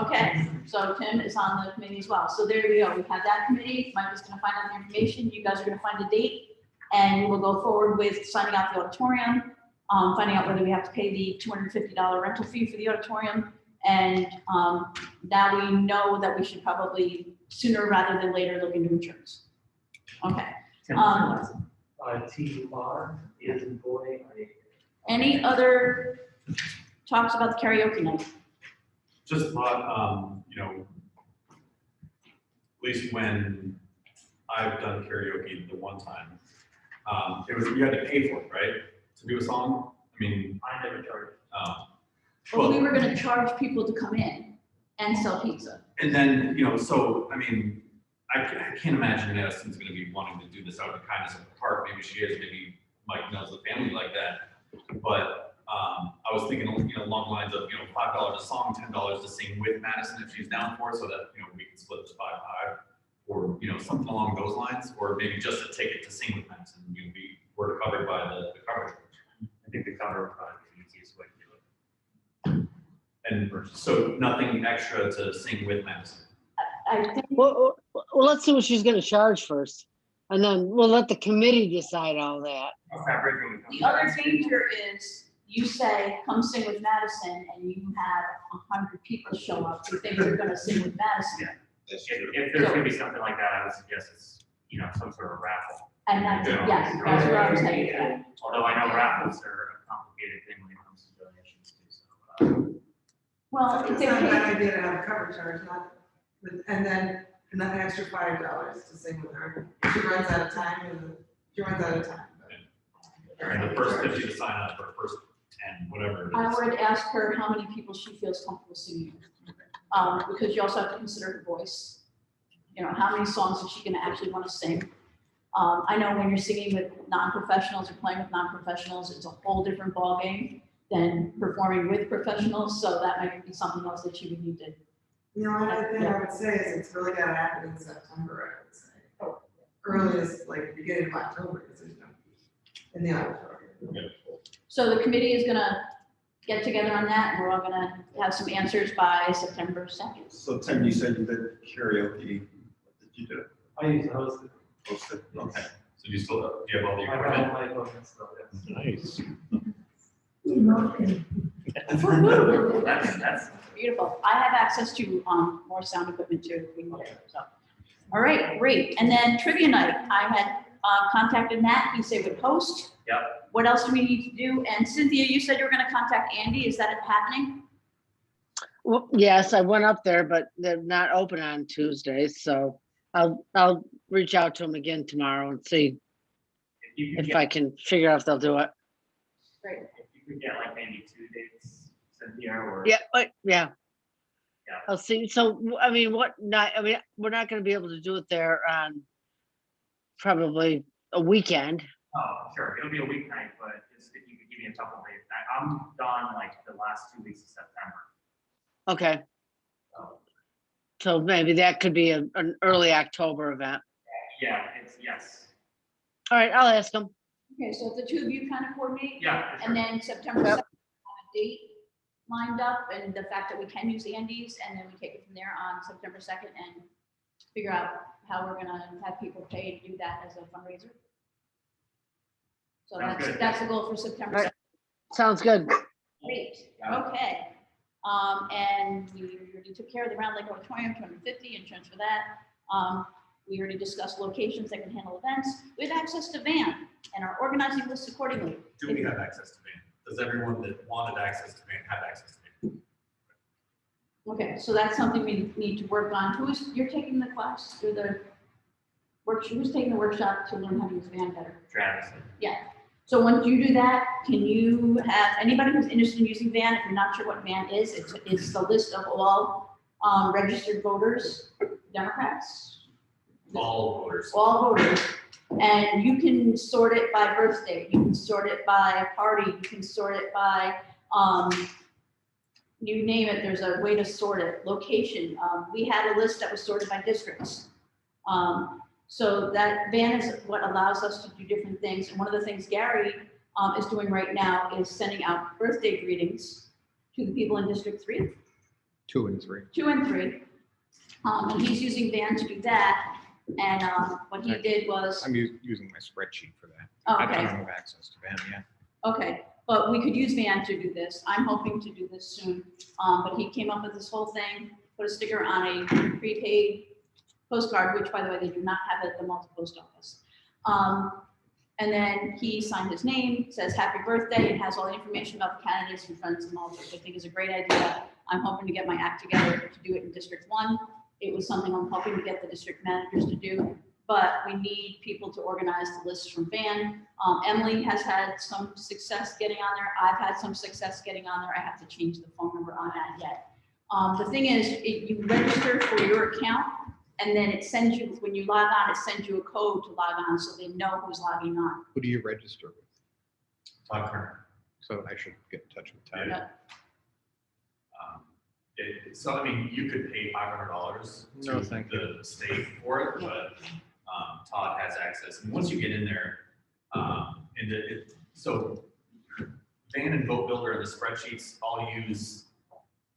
Okay, so Tim is on the committee as well. So there we go. We have that committee. Mike is gonna find out the information. You guys are gonna find a date. And we will go forward with signing out the auditorium, finding out whether we have to pay the $250 rental fee for the auditorium. And now we know that we should probably sooner rather than later look into insurance. Okay. TUR is in boy. Any other talks about the karaoke night? Just thought, you know, at least when I've done karaoke the one time, it was, you had to pay for it, right? To do a song? I mean, I never charged. Well, we were gonna charge people to come in and sell pizza. and then, you know, so, I mean, I can't imagine Madison's gonna be wanting to do this out of the kindness of her heart. Maybe she is, maybe Mike knows the family like that. But, I was thinking, you know, along the lines of, you know, $5 a song, $10 to sing with Madison if she's down for it, so that, you know, we can split this 5-5. Or, you know, something along those lines, or maybe just a ticket to sing with Madison, you know, we're covered by the coverage. I think the cover would probably be the easiest way to do it. And so nothing extra to sing with Madison. I think, Well, let's see what she's gonna charge first. And then we'll let the committee decide all that. Fabric and we the other danger is you say, come sing with Madison, and you have 100 people show up who think they're gonna sing with Madison. If there's gonna be something like that, I would suggest it's, you know, some sort of raffle. And that's, yes, that's where I was headed to. Although I know raffles are a complicated thing when it comes to donations too, so. Well, It's if not a they bad pay, idea to have a cover charge, not, and then an extra $5 to sing with her. If she runs out of time, she runs out of time. And the first 50 to sign up, or first 10, whatever it I is. would ask her how many people she feels comfortable singing with. Because you also have to consider her voice. You know, how many songs is she gonna actually wanna sing? I know when you're singing with non-professionals or playing with non-professionals, it's a whole different ballgame than performing with professionals, so that might be something else that she would need to. The only other thing I would say is it's really gotta happen in September, I would say. Earliest, like beginning of October, because there's no in the auditorium. So the committee is gonna get together on that, and we're all gonna have some answers by September 2nd. So Tim, you said you did karaoke, what did you do? I used to host it. Hosted, okay. So do you still, do you have all the I equipment? got my equipment stuff, yes. Nice. That's, Beautiful. I have access to more sound equipment too, if we need it, so. All right, great. And then trivia night, I had contacted Matt, he said would host. Yep. What else do we need to do? And Cynthia, you said you were gonna contact Andy, is that happening? Well, yes, I went up there, but they're not open on Tuesdays, so I'll reach out to them again tomorrow and see if you could if get, I can figure out if they'll do it. Great. if you could get like maybe 2 dates, Cynthia, or. Yeah, but yeah. Yeah. I'll see. So, I mean, we're not gonna be able to do it there on probably a weekend. Oh, sure, it'll be a weeknight, but just if you could give me a couple days, I'm gone like the last 2 weeks of September. Okay, So, so maybe that could be an early October event. yeah, yes. All right, I'll ask them. Okay, so if the two of you kind of coordinate, Yeah, for and sure. then September 2nd, have a date lined up, and the fact that we can use Andy's, and then we take it from there on September 2nd and figure out how we're gonna have people pay to do that as a fundraiser. So Sounds good. that's the goal for September Right. 2nd. Sounds good. Great, okay. And we already took care of the Round Lake Auditorium, 250, insurance for that. We already discussed locations that can handle events. We have access to van and are organizing lists accordingly. Do we have access to van? Does everyone that wanted access to van have access to van? Okay, so that's something we need to work on. You're taking the class through the who's taking the workshop to learn how to use van better? Travis. So once you do that, can you have, anybody who's interested in using van, if you're not sure what van is, it's the list of all registered voters, Democrats, All voters. all voters. And you can sort it by birthday, you can sort it by party, you can sort it by, you name it, there's a way to sort it, location. We had a list that was sorted by districts. So that van is what allows us to do different things. And one of the things Gary is doing right now is sending out birthday greetings to the people in District 3. 2 and 3. 2 and 3. And he's using van to do that. And what he did was, I'm using my spreadsheet for that. oh, I okay, don't have access to van yet. okay. But we could use van to do this. I'm hoping to do this soon. But he came up with this whole thing, put a sticker on a prepaid postcard, which by the way, they do not have at the Malta post office. And then he signed his name, says happy birthday, and has all the information about the candidates and friends of Malta, which I think is a great idea. I'm hoping to get my act together to do it in District 1. It was something I'm hoping to get the district managers to do, but we need people to organize the lists from van. Emily has had some success getting on there. I've had some success getting on there. I have to change the phone number on that yet. The thing is, you register for your account, and then it sends you, when you log on, it sends you a code to log on so they know who's logging on. Who do you register with? Todd Kerner. So I should get in touch with Todd. Yeah. So, I mean, you could pay $500 No, to thank the state for it, but Todd has access. And once you get in there, so Van and Vote Builder and the spreadsheets all use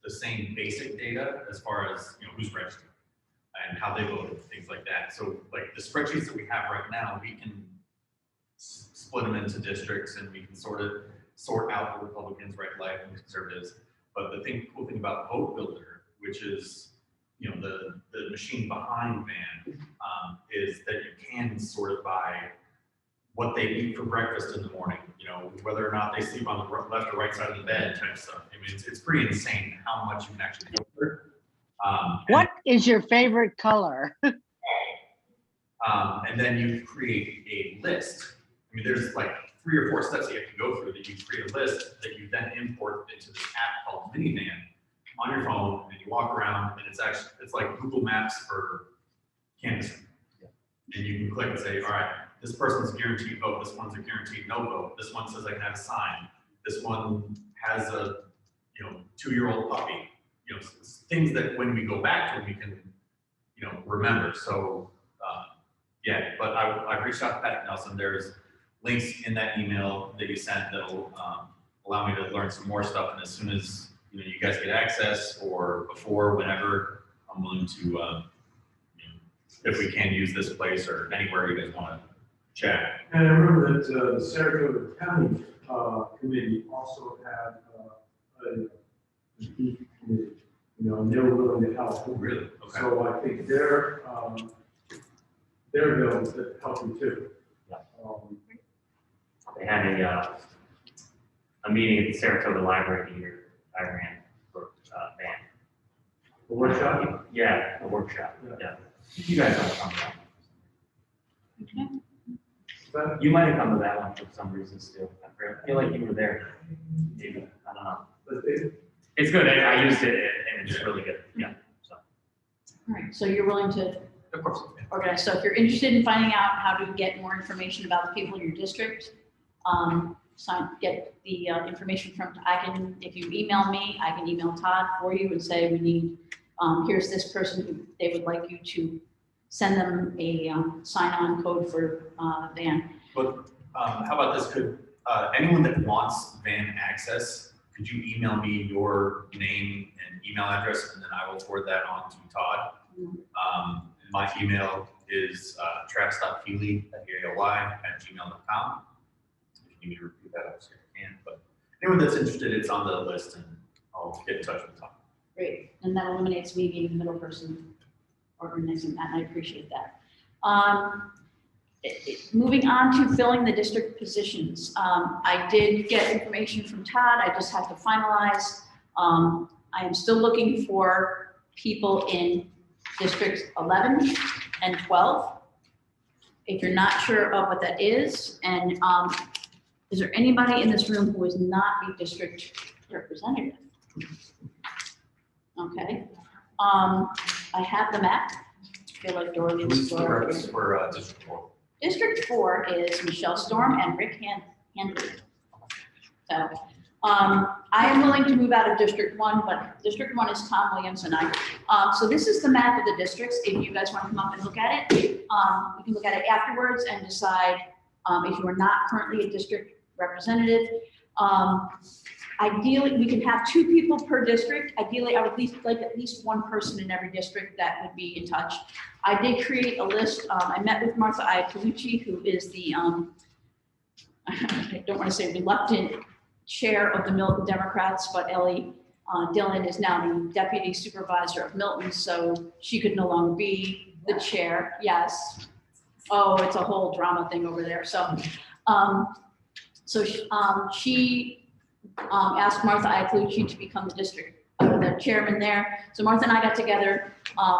the same basic data as far as, you know, who's registered and how they voted, things like that. So like the spreadsheets that we have right now, we can split them into districts and we can sort out the Republicans, right, left, and the conservatives. But the cool thing about Vote Builder, which is, you know, the machine behind Van, is that you can sort it by what they eat for breakfast in the morning, you know, whether or not they sleep on the left or right side of the bed type stuff. I mean, it's pretty insane how much you can actually filter. What is your favorite color? And then you create a list. I mean, there's like 3 or 4 steps that you have to go through that you create a list that you then import into this app called Minivan on your phone, and you walk around, and it's like Google Maps for canvassing. And you can click and say, all right, this person's a guaranteed vote, this one's a guaranteed no vote, this one says I can have a sign, this one has a, you know, 2-year-old puppy, you know, things that when we go back to them, we can, you know, remember. So yeah, but I've reached out to Patrick Nelson. There's links in that email that you sent that'll allow me to learn some more stuff. And as soon as, you know, you guys get access, or before, whenever, I'm willing to, you know, if we can use this place or anywhere you guys want to chat. And I remember that the Saratoga County Committee also had a beef committee, you know, and they were willing to help. Really? Okay. So I think their bills that help you too. They had a meeting at the Saratoga Library here. I ran for Van. A workshop? Yeah, a workshop. Yeah. Yeah. You guys don't come to that. Okay. But You might have come to that one for some reason still. I feel like you were there. Maybe. I don't know. but they, It's good. I used it and it's really good. Yeah. So. All right, so you're willing to Of course. organize. So if you're interested in finding out how to get more information about the people in your district, get the information from, if you email me, I can email Todd for you and say, we need, here's this person who they would like you to send them a sign-on code for Van. But how about this? Could anyone that wants Van access, could you email me your name and email address, and then I will forward that on to Todd. My email is travis.feely@gmail.com. If you need to repeat that, obviously I can. But anyone that's interested, it's on the list, and I'll get in touch with Todd. Great, and that eliminates me being the middle person organizing that, and I appreciate that. Moving on to filling the district positions. I did get information from Todd. I just have to finalize. I am still looking for people in districts 11 and 12. If you're not sure of what that is, and is there anybody in this room who is not a district representative? Okay. I have the map. I feel like Dorothy was Who's the reps for District 4? District 4 is Michelle Storm and Rick Handley. So I am willing to move out of District 1, but District 1 is Tom Williams and I. So this is the map of the districts. If you guys want to come up and look at it, you can look at it afterwards and decide if you are not currently a district representative. Ideally, we can have 2 people per district. Ideally, I would like at least 1 person in every district that would be in touch. I did create a list. I met with Martha Iacolucci, who is the, I don't want to say reluctant chair of the Milton Democrats, but Ellie Dillon is now the deputy supervisor of Milton, so she could no longer be the chair. Yes. Oh, it's a whole drama thing over there. So, she asked Martha Iacolucci to become the district, the chairman there. So Martha and I got together.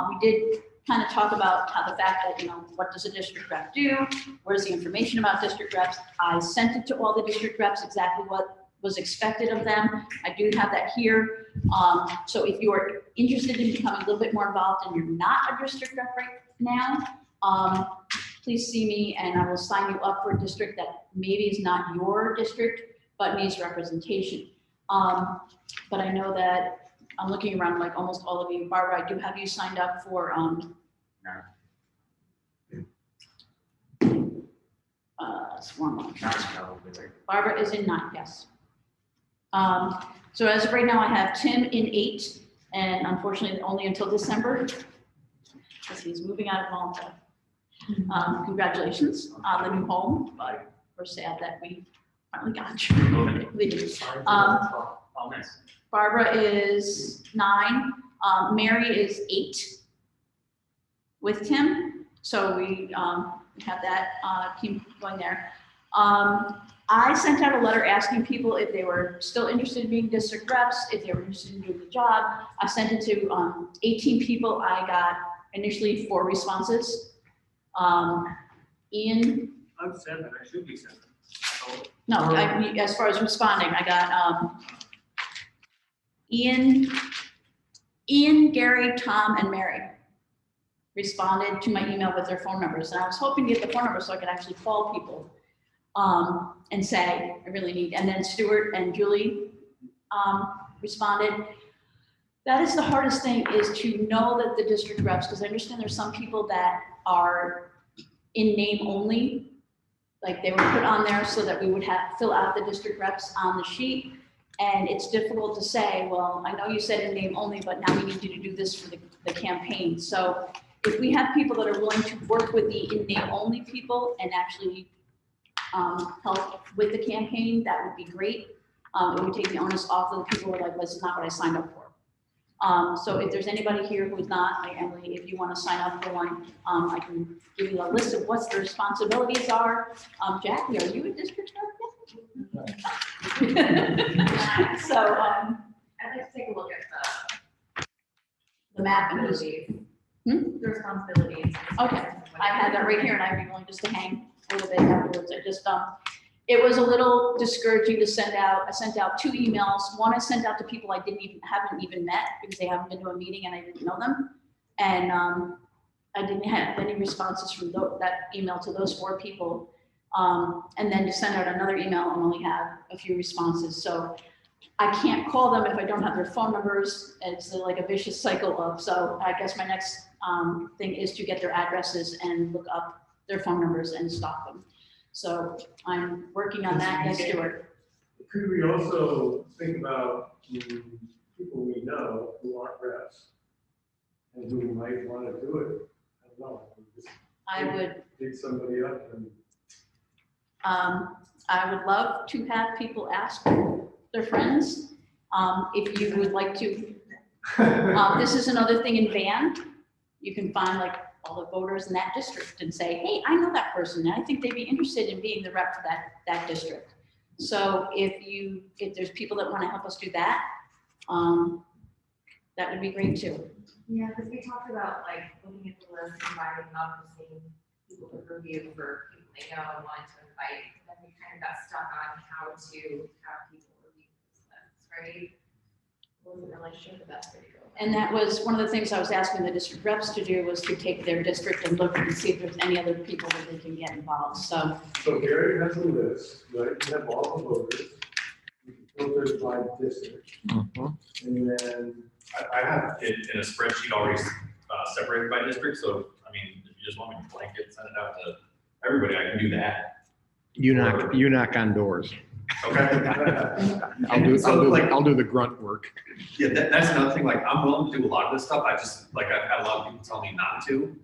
We did kind of talk about how the fact that, what does a district rep do? Where's the information about district reps? I sent it to all the district reps, exactly what was expected of them. I do have that here. So if you are interested in becoming a little bit more involved and you're not a district rep right now, please see me and I will sign you up for a district that maybe is not your district, but needs representation. But I know that I'm looking around like almost all of you. Barbara, I do have you signed up for, it's 1 month. Barbara is in 9, yes. So as of right now, I have Tim in 8, and unfortunately only until December, because he's moving out of Malta. Congratulations on the new home, but we're sad that we finally got you. Barbara is 9, Mary is 8 with Tim, so we have that team going there. I sent out a letter asking people if they were still interested in being district reps, if they were interested in doing the job. I sent it to 18 people. I got initially 4 responses. Ian? I'm 7, I should be 7. No, as far as responding, I got Ian, Gary, Tom, and Mary responded to my email with their phone numbers. And I was hoping to get the phone numbers so I could actually call people and say, I really need, and then Stuart and Julie responded. That is the hardest thing, is to know that the district reps, because I understand there's some people that are in name only, like they were put on there so that we would fill out the district reps on the sheet. And it's difficult to say, well, I know you said in name only, but now we need you to do this for the campaign. So if we have people that are willing to work with the in name only people and actually help with the campaign, that would be great. It would take the onus off of the people who are like, this is not what I signed up for. So if there's anybody here who is not, like Emily, if you want to sign up for one, I can give you a list of what the responsibilities are. Jackie, are you a district rep? So I'd like to take a look at the map and the responsibilities. Okay, I had that right here, and I'd be willing just to hang a little bit afterwards. I just it was a little discouraging to send out. I sent out 2 emails. One I sent out to people I haven't even met because they haven't been to a meeting and I didn't know them, and I didn't have any responses from that email to those 4 people. And then to send out another email and only have a few responses. So I can't call them if I don't have their phone numbers. It's like a vicious cycle of, so I guess my next thing is to get their addresses and look up their phone numbers and stalk them. So I'm working on that. Yes, Stuart. Could we also think about people we know who aren't reps and who might want to do it? I don't know. I would. Pick somebody up and. I would love to have people ask their friends if you would like to. This is another thing in Van. You can find like all the voters in that district and say, hey, I know that person, and I think they'd be interested in being the rep for that district. So if there's people that want to help us do that, that would be great too. Yeah, because we talked about like looking at the list, inviting not the same people to review for people they know and wanting to invite. Then we kind of got stuck on how to have people review these lists, right? Wasn't really sure the best way to go. And that was one of the things I was asking the district reps to do, was to take their district and look and see if there's any other people that they can get involved, so. So Gary has a list, right, you have all the voters, you can filter it by district, and then I have it in a spreadsheet already separated by district, so, I mean, if you just want me to blanket, send it out to everybody, I can do that. You knock on doors. Okay. I'll do the grunt work. Yeah, that's another thing, like, I'm willing to do a lot of this stuff, I just, like, I've had a lot of people tell me not to.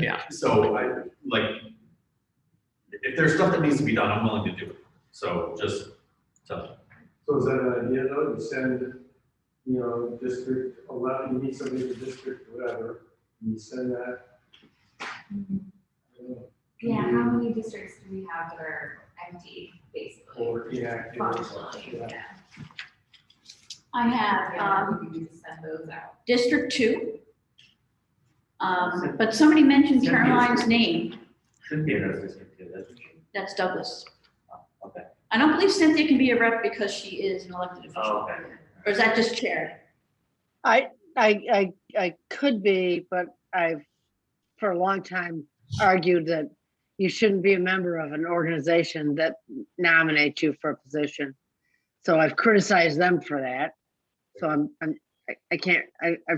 Yeah. So I, like, if there's stuff that needs to be done, I'm willing to do it, so just tell me. So is that an idea though, to send, district 11, you meet somebody in district, whatever, and you send that? I don't know, Yeah, how many districts do we have that are empty, basically? or inactive. Functionally, yeah. I have, Yeah, we can just send those out. District 2. But somebody mentioned Caroline's name, Cynthia knows this, doesn't she? that's Douglas. Oh, okay. I don't believe Cynthia can be a rep because she is an elected official. Oh, okay. Or is that just chair? I could be, but I've for a long time argued that you shouldn't be a member of an organization that nominates you for a position. So I've criticized them for that. So I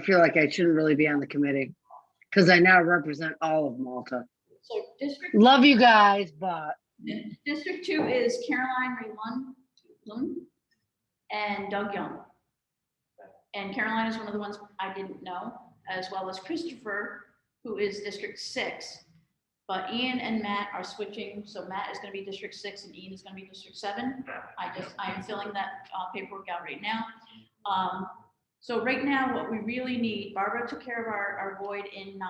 feel like I shouldn't really be on the committee because I now represent all of Malta. So District Love you guys, but District 2 is Caroline Ray Lund and Doug Young. And Caroline is one of the ones I didn't know, as well as Christopher, who is District 6. But Ian and Matt are switching, so Matt is going to be District 6 and Ian is going to be District 7. I am filling that paperwork out right now. So right now, what we really need, Barbara took care of our void in 9.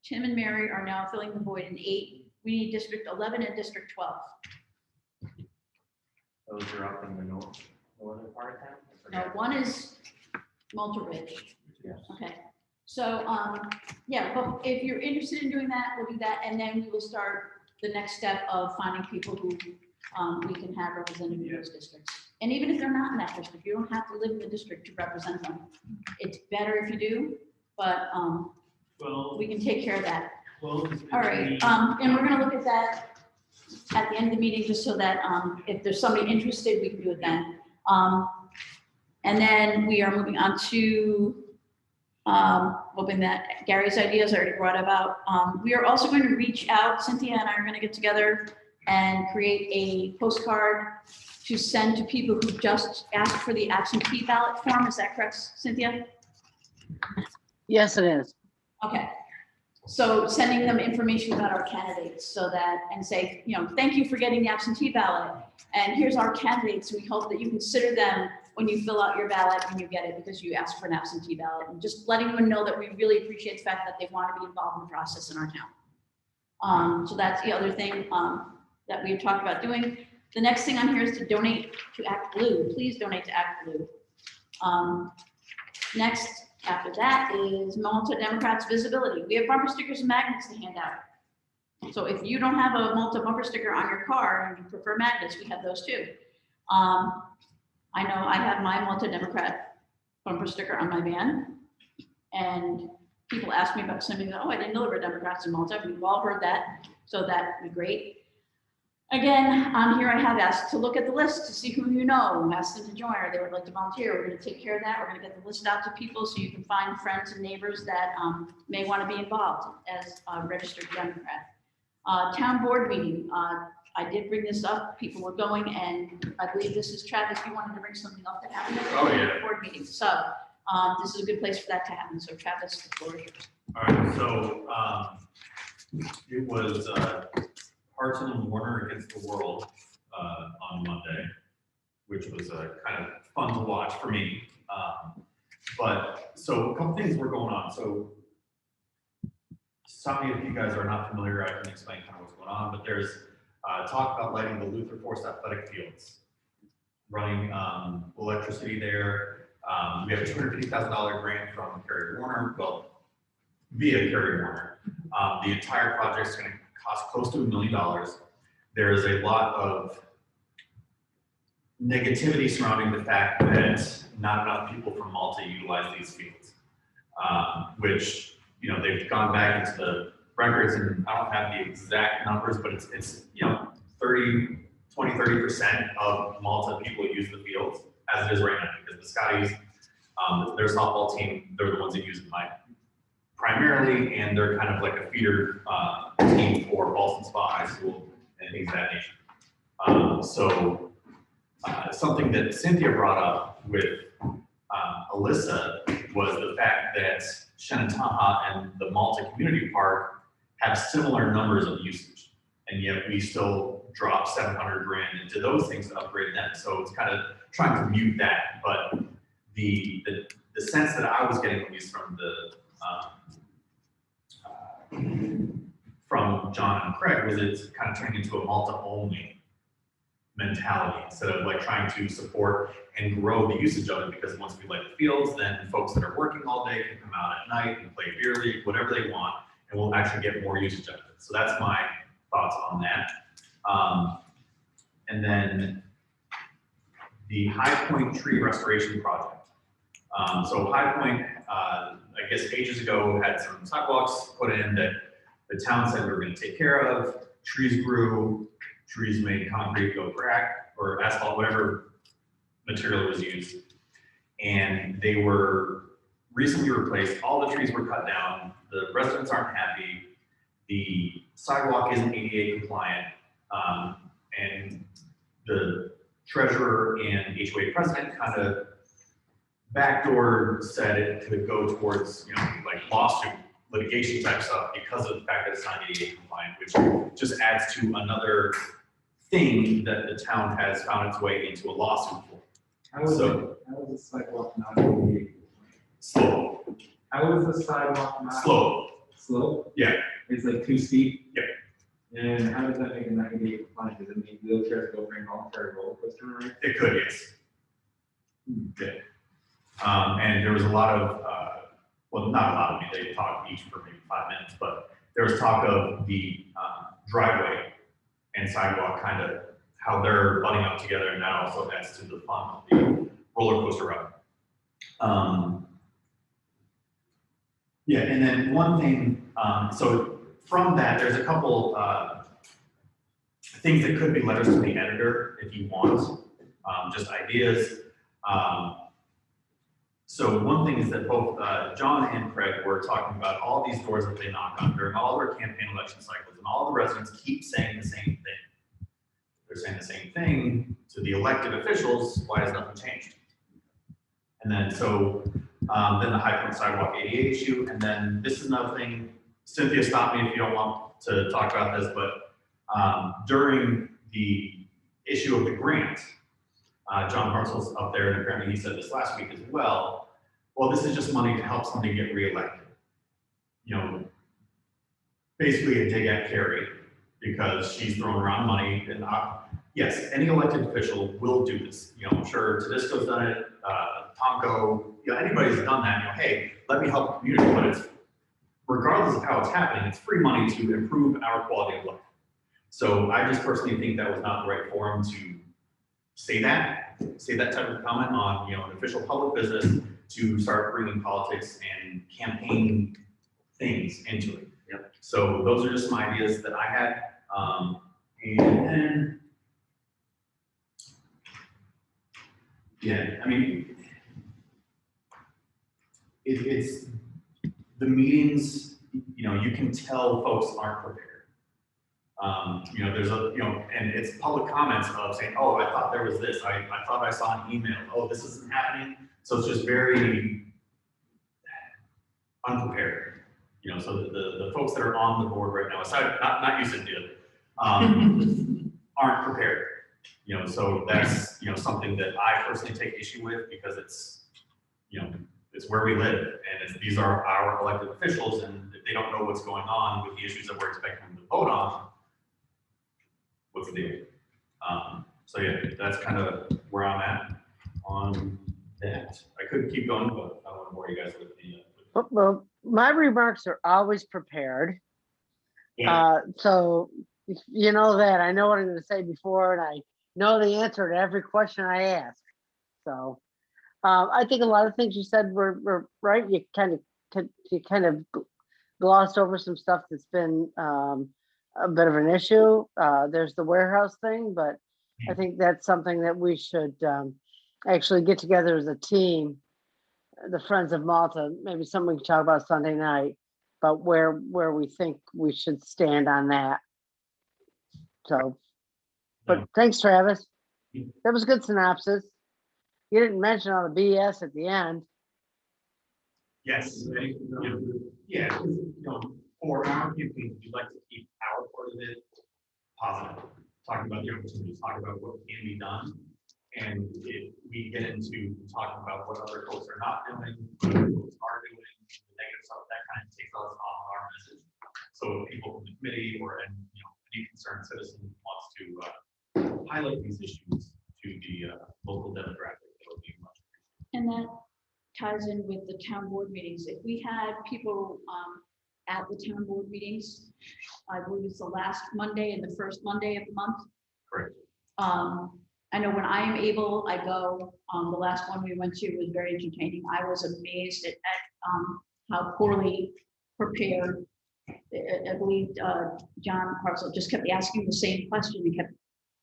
Tim and Mary are now filling the void in 8. We need District 11 and District 12. Those are up in the northern part of town? No, one is Malta Ridge. Yes. Okay, so, yeah, but if you're interested in doing that, we'll do that, and then we will start the next step of finding people who we can have represented in those districts. And even if they're not in that district, you don't have to live in the district to represent them. It's better if you do, but Well, we can take care of that. well. All right, and we're gonna look at that at the end of the meeting, just so that if there's somebody interested, we can do it then. And then we are moving on to hoping that Gary's ideas are already brought about. We are also going to reach out, Cynthia and I are going to get together and create a postcard to send to people who just asked for the absentee ballot form. Is that correct, Cynthia? yes, it is. Okay. So sending them information about our candidates so that, and say, thank you for getting the absentee ballot. And here's our candidates. We hope that you consider them when you fill out your ballot when you get it, because you asked for an absentee ballot, and just letting them know that we really appreciate the fact that they want to be involved in the process in our town. So that's the other thing that we had talked about doing. The next thing on here is to donate to Act Blue. Please donate to Act Blue. Next, after that is Malta Democrats visibility. We have bumper stickers and magnets to hand out. So if you don't have a Malta bumper sticker on your car and you prefer magnets, we have those too. I know I have my Malta Democrat bumper sticker on my van, and people ask me about something, oh, I didn't know there were Democrats in Malta. We've all heard that, so that would be great. Again, on here I have asked to look at the list to see who you know, ask them to join, or they would like to volunteer. We're going to take care of that. We're going to get the list out to people so you can find friends and neighbors that may want to be involved as a registered Democrat. Town board meeting. I did bring this up. People were going, and I believe this is Travis. You wanted to bring something up that happened at Oh, yeah. the board meeting. So this is a good place for that to happen. So Travis, the floor is yours. All right, so it was Hartson and Warner against the world on Monday, which was kind of fun to watch for me. But so a couple things were going on. So stop me if you guys are not familiar, I can explain kind of what's going on, but there's talk about lighting the Luther Forest athletic fields, running electricity there. We have a $250,000 grant from Kerry Warner, well, via Kerry Warner. The entire project is going to cost close to $1 million. There is a lot of negativity surrounding the fact that not enough people from Malta utilize these fields, which, you know, they've gone back into the records, and I don't have the exact numbers, but it's you know, 30% of Malta people use the fields as it is right now, because the Scotties, their softball team, they're the ones that use it primarily, and they're kind of like a feeder team for Boston Spa High School and things of that nature. Something that Cynthia brought up with Alyssa was the fact that Shenantaha and the Malta Community Park have similar numbers of usage, and yet we still drop 700 grand into those things to upgrade them. So it's kind of trying to mute that, but the sense that I was getting, at least from from John and Craig, was it's kind of turning into a Malta only mentality instead of like trying to support and grow the usage of it, because once we light the fields, then folks that are working all day can come out at night and play beer league, whatever they want, and we'll actually get more usage of it. So that's my thoughts on that. And then the High Point tree restoration project. So High Point, I guess ages ago, had some sidewalks put in that the town said we were going to take care of. Trees grew, trees made concrete go crack, or asphalt, whatever material was used. And they were recently replaced. All the trees were cut down. The residents aren't happy. The sidewalk isn't ADA compliant. And the treasurer and HOA president kind of backdoor said it could go towards, you know, like lawsuit, litigation type stuff because of the fact that it's not ADA compliant, which just adds to another thing that the town has found its way into a lawsuit for. How is the sidewalk not ADA? Slope. How is the sidewalk not? Slope. Slope? Yeah. It's like too steep? Yep. And how does that make it not ADA compliant? Does it make wheelchairs go bring voluntary roller coaster rides? It could, yes. Yeah. And there was a lot of, well, not a lot, I mean, they talked each for maybe 5 minutes, but there was talk of the driveway and sidewalk kind of how they're butting up together, and that also adds to the fun of the roller coaster ride. Yeah, and then one thing, so from that, there's a couple things that could be letters to the editor if you want, just ideas. So one thing is that both John and Craig were talking about all these doors that they knock on during all their campaign election cycles, and all the residents keep saying the same thing. They're saying the same thing to the elected officials. Why has nothing changed? And then so then the High Point sidewalk ADA issue, and then this is another thing. Cynthia, stop me if you don't want to talk about this, but during the issue of the grant, John Hartzell's up there, and apparently he said this last week as well. Well, this is just money to help somebody get reelected. You know, basically a dig at Carrie because she's throwing around money. And yes, any elected official will do this. You know, I'm sure Tedesco's done it, Tomko, you know, anybody's done that. You know, hey, let me help the community, but it's regardless of how it's happening, it's free money to improve our quality of life. So I just personally think that was not the right forum to say that type of comment on, you know, an official public business to start bringing politics and campaign things into it. Yep. So those are just some ideas that I had. And then, yeah, I mean, it's the meetings, you know, you can tell folks aren't prepared. You know, there's a, you know, and it's public comments of saying, oh, I thought there was this. I thought I saw an email. Oh, this isn't happening. So it's just very unprepared. You know, so the folks that are on the board right now, aside, not you, Cynthia, aren't prepared. You know, so that's, you know, something that I personally take issue with because it's, you know, it's where we live, and these are our elected officials, and if they don't know what's going on with the issues that we're expecting them to vote on, what's the deal? So yeah, that's kind of where I'm at on that. I could keep going, but I don't want to bore you guys with the. Well, my remarks are always prepared. Yeah. So you know that I know what I'm going to say before, and I know the answer to every question I ask. So I think a lot of things you said were right. You kind of glossed over some stuff that's been a bit of an issue. There's the warehouse thing, but I think that's something that we should actually get together as a team, the Friends of Malta, maybe something we can talk about Sunday night, but where we think we should stand on that. So, but thanks, Travis. That was a good synopsis. You didn't mention all the BS at the end. Yes, yeah, for our campaign, we'd like to keep our part of it positive, talking about the opportunities, talking about what can be done. And if we get into talking about what other folks are not doing, what other folks are doing, the negative stuff, that kind of takes us off of our message. So if people from the committee or any concerned citizen wants to highlight these issues to the local demographic, that would be much appreciated. And that ties in with the town board meetings. If we had people at the town board meetings, I believe it's the last Monday and the first Monday of the month. Correct. I know when I am able, I go. The last one we went to was very entertaining. I was amazed at how poorly prepared. I believe John Hartzell just kept asking the same question.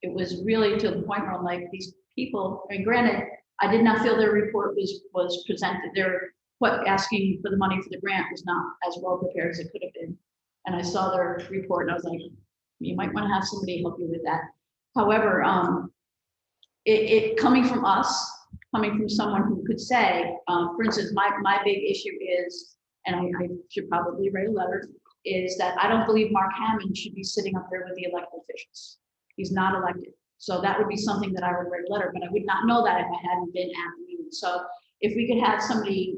It was really to the point where I'm like, these people, I mean, granted, I did not feel their report was presented. Their asking for the money for the grant was not as well prepared as it could have been. And I saw their report and I was like, you might want to have somebody help you with that. However, it coming from us, coming from someone who could say, for instance, my big issue is, and I should probably write a letter, is that I don't believe Mark Hammond should be sitting up there with the elected officials. He's not elected. So that would be something that I would write a letter, but I would not know that if I hadn't been at the meeting. So if we could have somebody,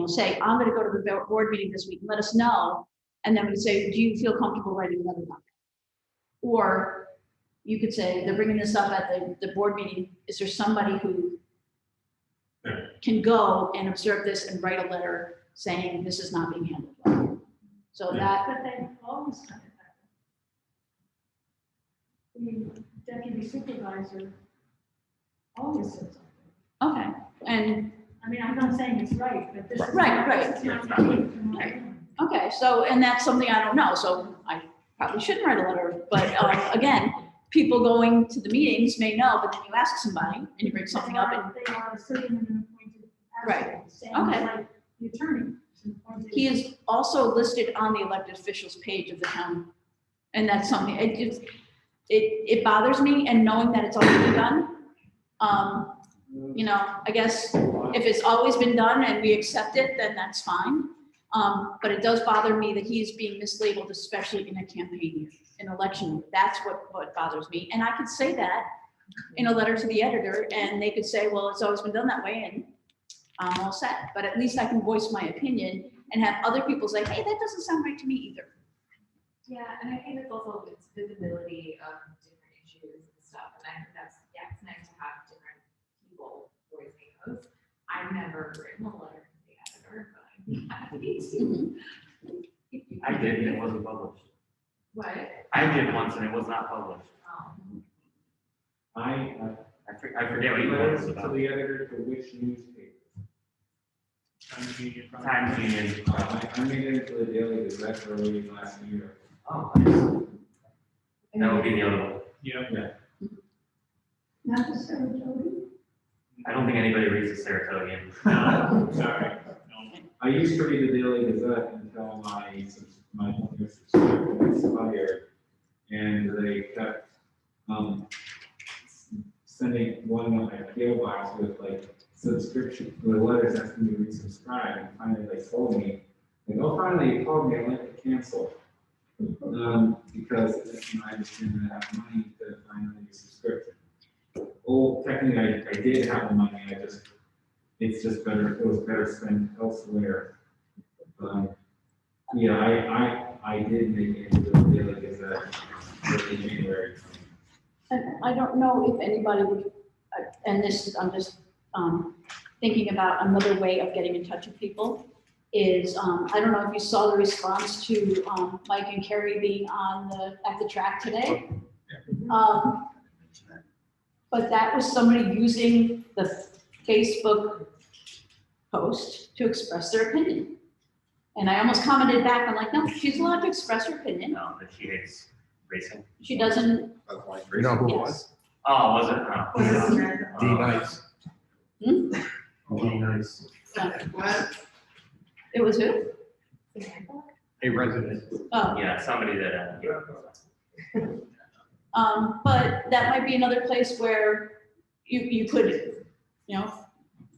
say, I'm going to go to the board meeting this week, let us know. And then we say, do you feel comfortable writing a letter about it? Or you could say, they're bringing this up at the board meeting. Is there somebody who can go and observe this and write a letter saying this is not being handled well? So that. But they always done it that way. The deputy supervisor always said something. Okay, and. I mean, I'm not saying it's right, but this is. Right. This is not coming from my end. Okay, so, and that's something I don't know, so I probably shouldn't write a letter, but again, people going to the meetings may know, but then you ask somebody and you bring something up and. They are serving an appointed. Right. Same Okay. like the attorney. is appointed. He is also listed on the elected officials page of the town. And that's something, it bothers me, and knowing that it's always been done. I guess if it's always been done and we accept it, then that's fine. But it does bother me that he's being mislabeled, especially in a campaign year, in election year. That's what bothers me. And I could say that in a letter to the editor, and they could say, well, it's always been done that way, and I'm all set. But at least I can voice my opinion and have other people say, hey, that doesn't sound right to me either. Yeah, and I think it's also, it's visibility of different issues and stuff, and I think that's, it's nice to have different people voicing those. I've never written a letter to the editor, but I'd be happy to. I did, and it wasn't published. What? I did once, and it was not published. I I forget what you letters was to about. the editor to which newspaper? Times Union. I made it into the Daily Gazette early last year. Oh, nice. That would be the other one. Yeah. Not the Saratoga. I don't think anybody reads the Saratogian. No, sorry. No. I used to read the Daily Gazette until my subscription expired, and they kept sending one of my PO box with like subscription, with letters asking me to resubscribe, and finally they told me, finally you called me, I'd like to cancel. Because I just didn't have money to finally do subscription. Oh, technically I did have the money, I just it's just better, it was better spent elsewhere. Yeah, I did make it into the Daily Gazette early January. And I don't know if anybody would, and this, I'm just thinking about another way of getting in touch with people is, I don't know if you saw the response to Mike and Carrie being at the track today. But that was somebody using the Facebook post to express their opinion. And I almost commented back, I'm like, no, she's allowed to express her opinion. No, that she hates racing. She doesn't, You know who it yes. was? Oh, was it? No. Was it Samantha? D Nice. Hmm? D Nice. What? It was who? A resident. Oh, Yeah, somebody that, but that might be another place where you could,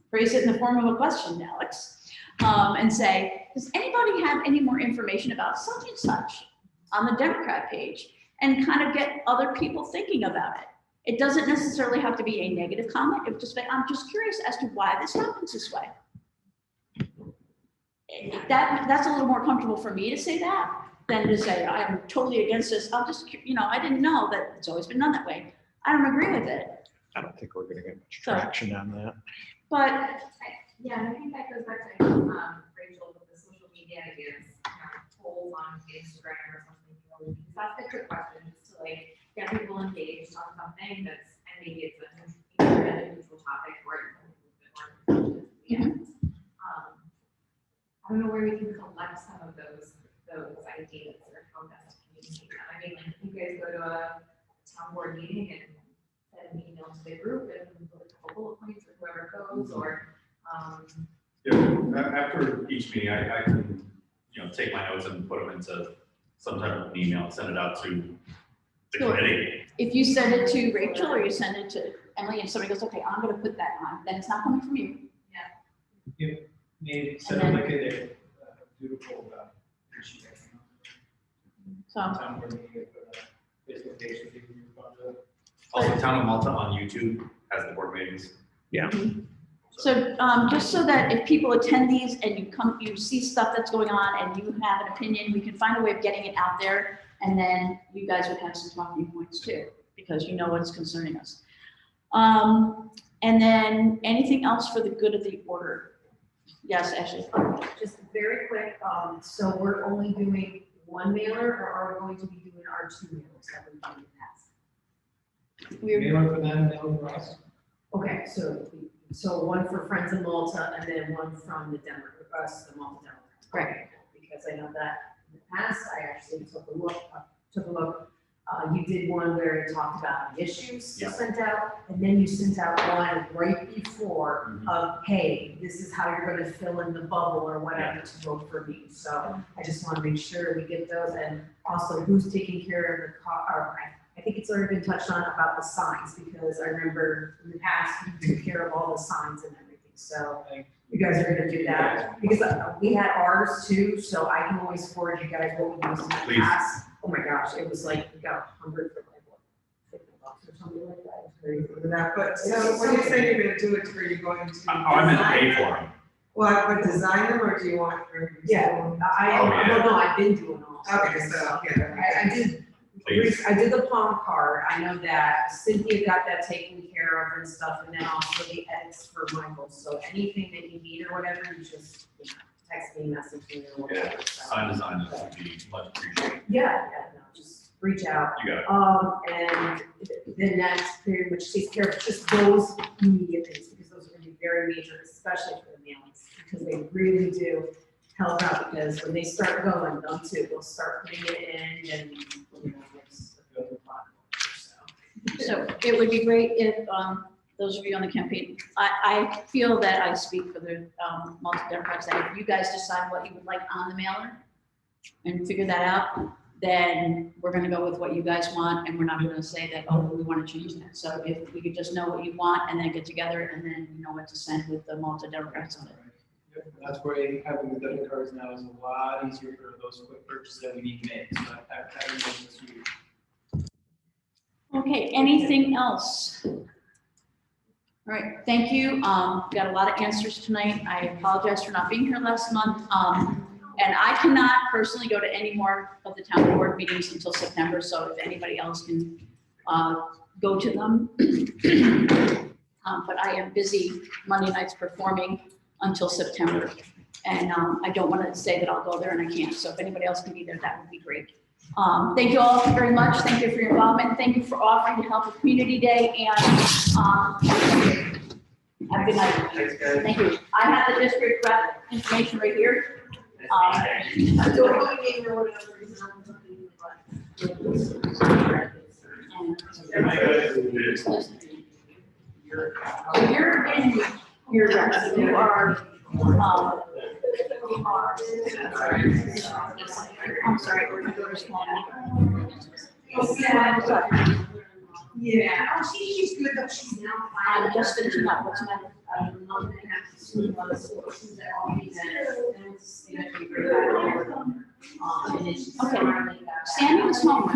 phrase it in the form of a question, Alex, and say, does anybody have any more information about such and such on the Democrat page? And kind of get other people thinking about it. It doesn't necessarily have to be a negative comment. It would just be, I'm just curious as to why this happens this way. That's a little more comfortable for me to say that than to say, I'm totally against this. I'll just, I didn't know that it's always been done that way. I don't agree with it. I don't think we're gonna get much So- traction on that. But Yeah, and I think that goes back to, Rachel, with the social media ideas, polls on Instagram or something, because that's the trick question, is to like get people engaged on something that's, and maybe it's a neutral topic or I don't know where we can collect some of those ideas or how best to communicate them. I mean, like, if you guys go to a town board meeting and send an email to the group and put a couple bullet points or whoever goes, or, Yeah, after each meeting, I can, take my notes and put them into some type of email, send it out to the Sure. committee. if you send it to Rachel or you send it to Emily and somebody goes, okay, I'm gonna put that on, then it's not coming from you. Maybe set up like a beautiful, So, town board meeting, Facebook page, so people can respond to it. Also, Town of Malta on YouTube has the board meetings. so just so that if people attend these and you see stuff that's going on and you have an opinion, we can find a way of getting it out there. And then you guys would have some talking points too, because you know what's concerning us. And then anything else for the good of the order? Yes, Ashley. Just very quick, so we're only doing one mailer, or are we going to be doing our two mailers that we've done in the past? Mailer for them, mailer for us. Okay, so one for Friends of Malta and then one from the Democrats, the Malta Democrats. Right. Because I know that in the past, I actually took a look. You did one where it talked about the issues you Yeah. sent out, and then you sent out one right before of, hey, this is how you're gonna fill in the bubble or whatever to vote for me. So I just wanna make sure we get those, and also who's taking care of the I think it's already been touched on about the signs, because I remember in the past, you took care of all the signs and everything, so you guys are gonna do that, because we had ours too, so I can always forward you guys what we used in the Please. past. Oh my gosh, it was like, we got 100 for like, what, $50 or something like that. It was crazy. For that, but so when you say you're gonna do it, are you going to? I meant to design pay them? for them. Well, but design them, or do you want? Yeah, Oh, yeah. no, I've been doing all. Okay, so, yeah. I did, Please. I did the palm card, I know that Cynthia got that taken care of and stuff, and then also the edits for Michael, so anything that you need or whatever, you just, text me, message me or whatever. Yeah, so. sign design would be much appreciated. Yeah, no, just reach out. You got it. And then that's pretty much takes care of just those immediate things, because those are gonna be very major, especially for the mailings, because they really do help out, because when they start going, them too, they'll start putting it in and, it's a good lot more, so. So it would be great if those of you on the campaign, I feel that I speak for the Malta-Democrats, that if you guys decide what you would like on the mailer and figure that out, then we're gonna go with what you guys want, and we're not gonna say that, oh, we wanna change that. So if we could just know what you want and then get together and then you know what to send with the Malta-Democrats on it. Yep, and that's where having the debit cards now is a lot easier for those quick purchases that we need to make, so having those is huge. Okay, anything else? All right, thank you. Got a lot of answers tonight. I apologize for not being here last month. And I cannot personally go to any more of the town board meetings until September, so if anybody else can go to them. But I am busy Monday nights performing until September. And I don't want to say that I'll go there and I can't. So if anybody else can be there, that would be great. Thank you all very much. Thank you for your involvement. Thank you for offering to help with Community Day and have a good night. Thanks, guys. Thank you. I have the district rep information right here. You're in your reps. You are, I'm sorry, we're gonna go to small. Yeah, oh, she's good, but she's now. I'm just finishing up. What's my? Okay. Sandy was home.